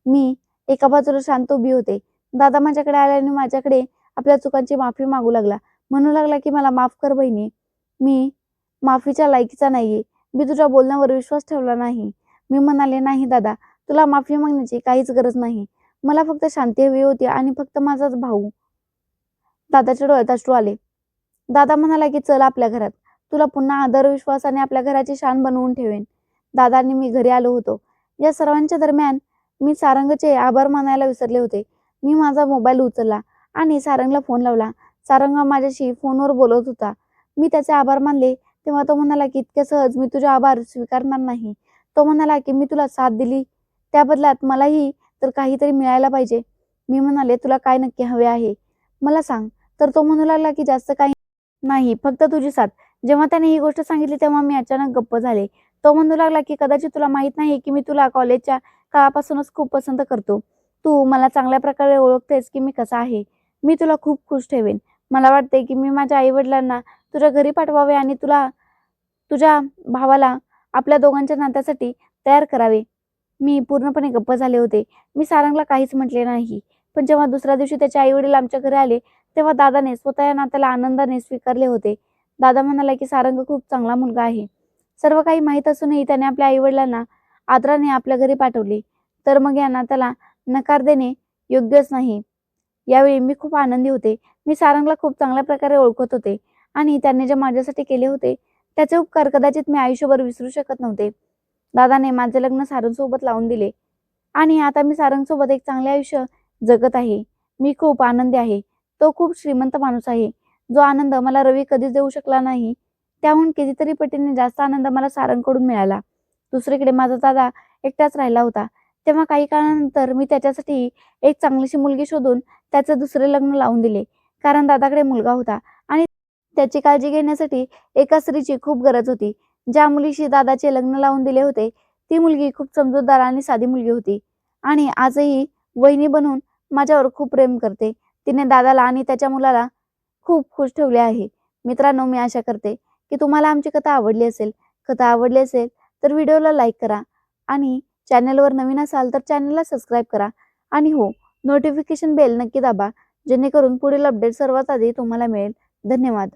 मी एका बाजूला शांत उभी होते. दादा माझ्याकडे आल्याने माझ्याकडे आपल्या चुकांची माफी मागू लागला. म्हणू लागला की मला माफ कर बहिणी. मी माफीच्या लायकीचा नाहीये. मी तुझ्या बोलण्यावर विश्वास ठेवला नाही. मी म्हणाले, नाही दादा, तुला माफी मागण्याची काहीच गरज नाही. मला फक्त शांती हवी होती आणि फक्त माझाच भाऊ. दादाच्या डोळ्यात अश्रू आले. दादा म्हणाला की चल आपल्या घरात. तुला पुन्हा आदर विश्वासाने आपल्या घराची शान बनवून ठेवेन. दादा आणि मी घरी आलो होतो. या सर्वांच्या दरम्यान मी सारंगचे आभार मानायला विसरले होते. मी माझा मोबाईल उचलला आणि सारंगला फोन लावला. सारंग माझ्याशी फोनवर बोलत होता. मी त्याचे आभार मानले तेव्हा तो म्हणाला की इतक्या सहज मी तुझे आभार स्वीकारणार नाही. तो म्हणाला की मी तुला साथ दिली, त्या बदल्यात मलाही तर काहीतरी मिळायला पाहिजे. मी म्हणाले, तुला काय नक्की हवे आहे मला सांग. तर तो म्हणू लागला की जास्त काही नाही, फक्त तुझी साथ. जेव्हा त्याने ही गोष्ट सांगितली तेव्हा मी अचानक गप्प झाले. तो म्हणू लागला की कदाचित तुला माहित नाही की मी तुला कॉलेजच्या काळापासूनच खूप पसंत करतो. तू मला चांगल्या प्रकारे ओळखतेस की मी कसा आहे. मी तुला खूप खुश ठेवेन. मला वाटते की मी माझ्या आई-वडिलांना तुझ्या घरी पाठवावे आणि तुला तुझ्या भावाला आपल्या दोघांच्या नात्यासाठी तयार करावे. मी पूर्णपणे गप्प झाले होते. मी सारंगला काहीच म्हटले नाही. पण जेव्हा दुसऱ्या दिवशी त्याचे आई-वडील आमच्या घरी आले, तेव्हा दादाने स्वतः या नात्याला आनंदाने स्वीकारले होते. दादा म्हणाला की सारंग खूप चांगला मुलगा आहे. सर्व काही माहीत असूनही त्याने आपल्या आई-वडिलांना आदराने आपल्या घरी पाठवले. तर मग या नात्याला नकार देणे योग्यच नाही. यावेळी मी खूप आनंदी होते. मी सारंगला खूप चांगल्या प्रकारे ओळखत होते आणि त्याने जे माझ्यासाठी केले होते, त्याचे उपकार कदाचित मी आयुष्यभर विसरू शकत नव्हते. दादाने माझे लग्न सारंगसोबत लावून दिले आणि आता मी सारंगसोबत एक चांगले आयुष्य जगत आहे. मी खूप आनंदी आहे. तो खूप श्रीमंत माणूस आहे. जो आनंद मला रवी कधीच देऊ शकला नाही, त्याहून कितीतरी पटीने जास्त आनंद मला सारंगकडून मिळाला. दुसरीकडे माझा दादा एकटाच राहिला होता. तेव्हा काही काळानंतर मी त्याच्यासाठी एक चांगलीशी मुलगी शोधून त्याचं दुसरे लग्न लावून दिले. कारण दादाकडे मुलगा होता आणि त्याची काळजी घेण्यासाठी एका स्त्रीची खूप गरज होती. ज्या मुलीशी दादाचे लग्न लावून दिले होते, ती मुलगी खूप समजूतदार आणि साधी मुलगी होती आणि आजही वहिनी बनून माझ्यावर खूप प्रेम करते. तिने दादाला आणि त्याच्या मुलाला खूप खुश ठेवले आहे. मित्रांनो, मी आशा करते की तुम्हाला आमची कथा आवडली असेल. कथा आवडली असेल तर व्हिडिओला लाईक करा आणि चॅनलवर नवीन असाल तर चॅनलला सबस्क्राईब करा आणि हो, नोटिफिकेशन बेल नक्की दाबा, जेणेकरून पुढील अपडेट सर्वात आधी तुम्हाला मिळेल. धन्यवाद.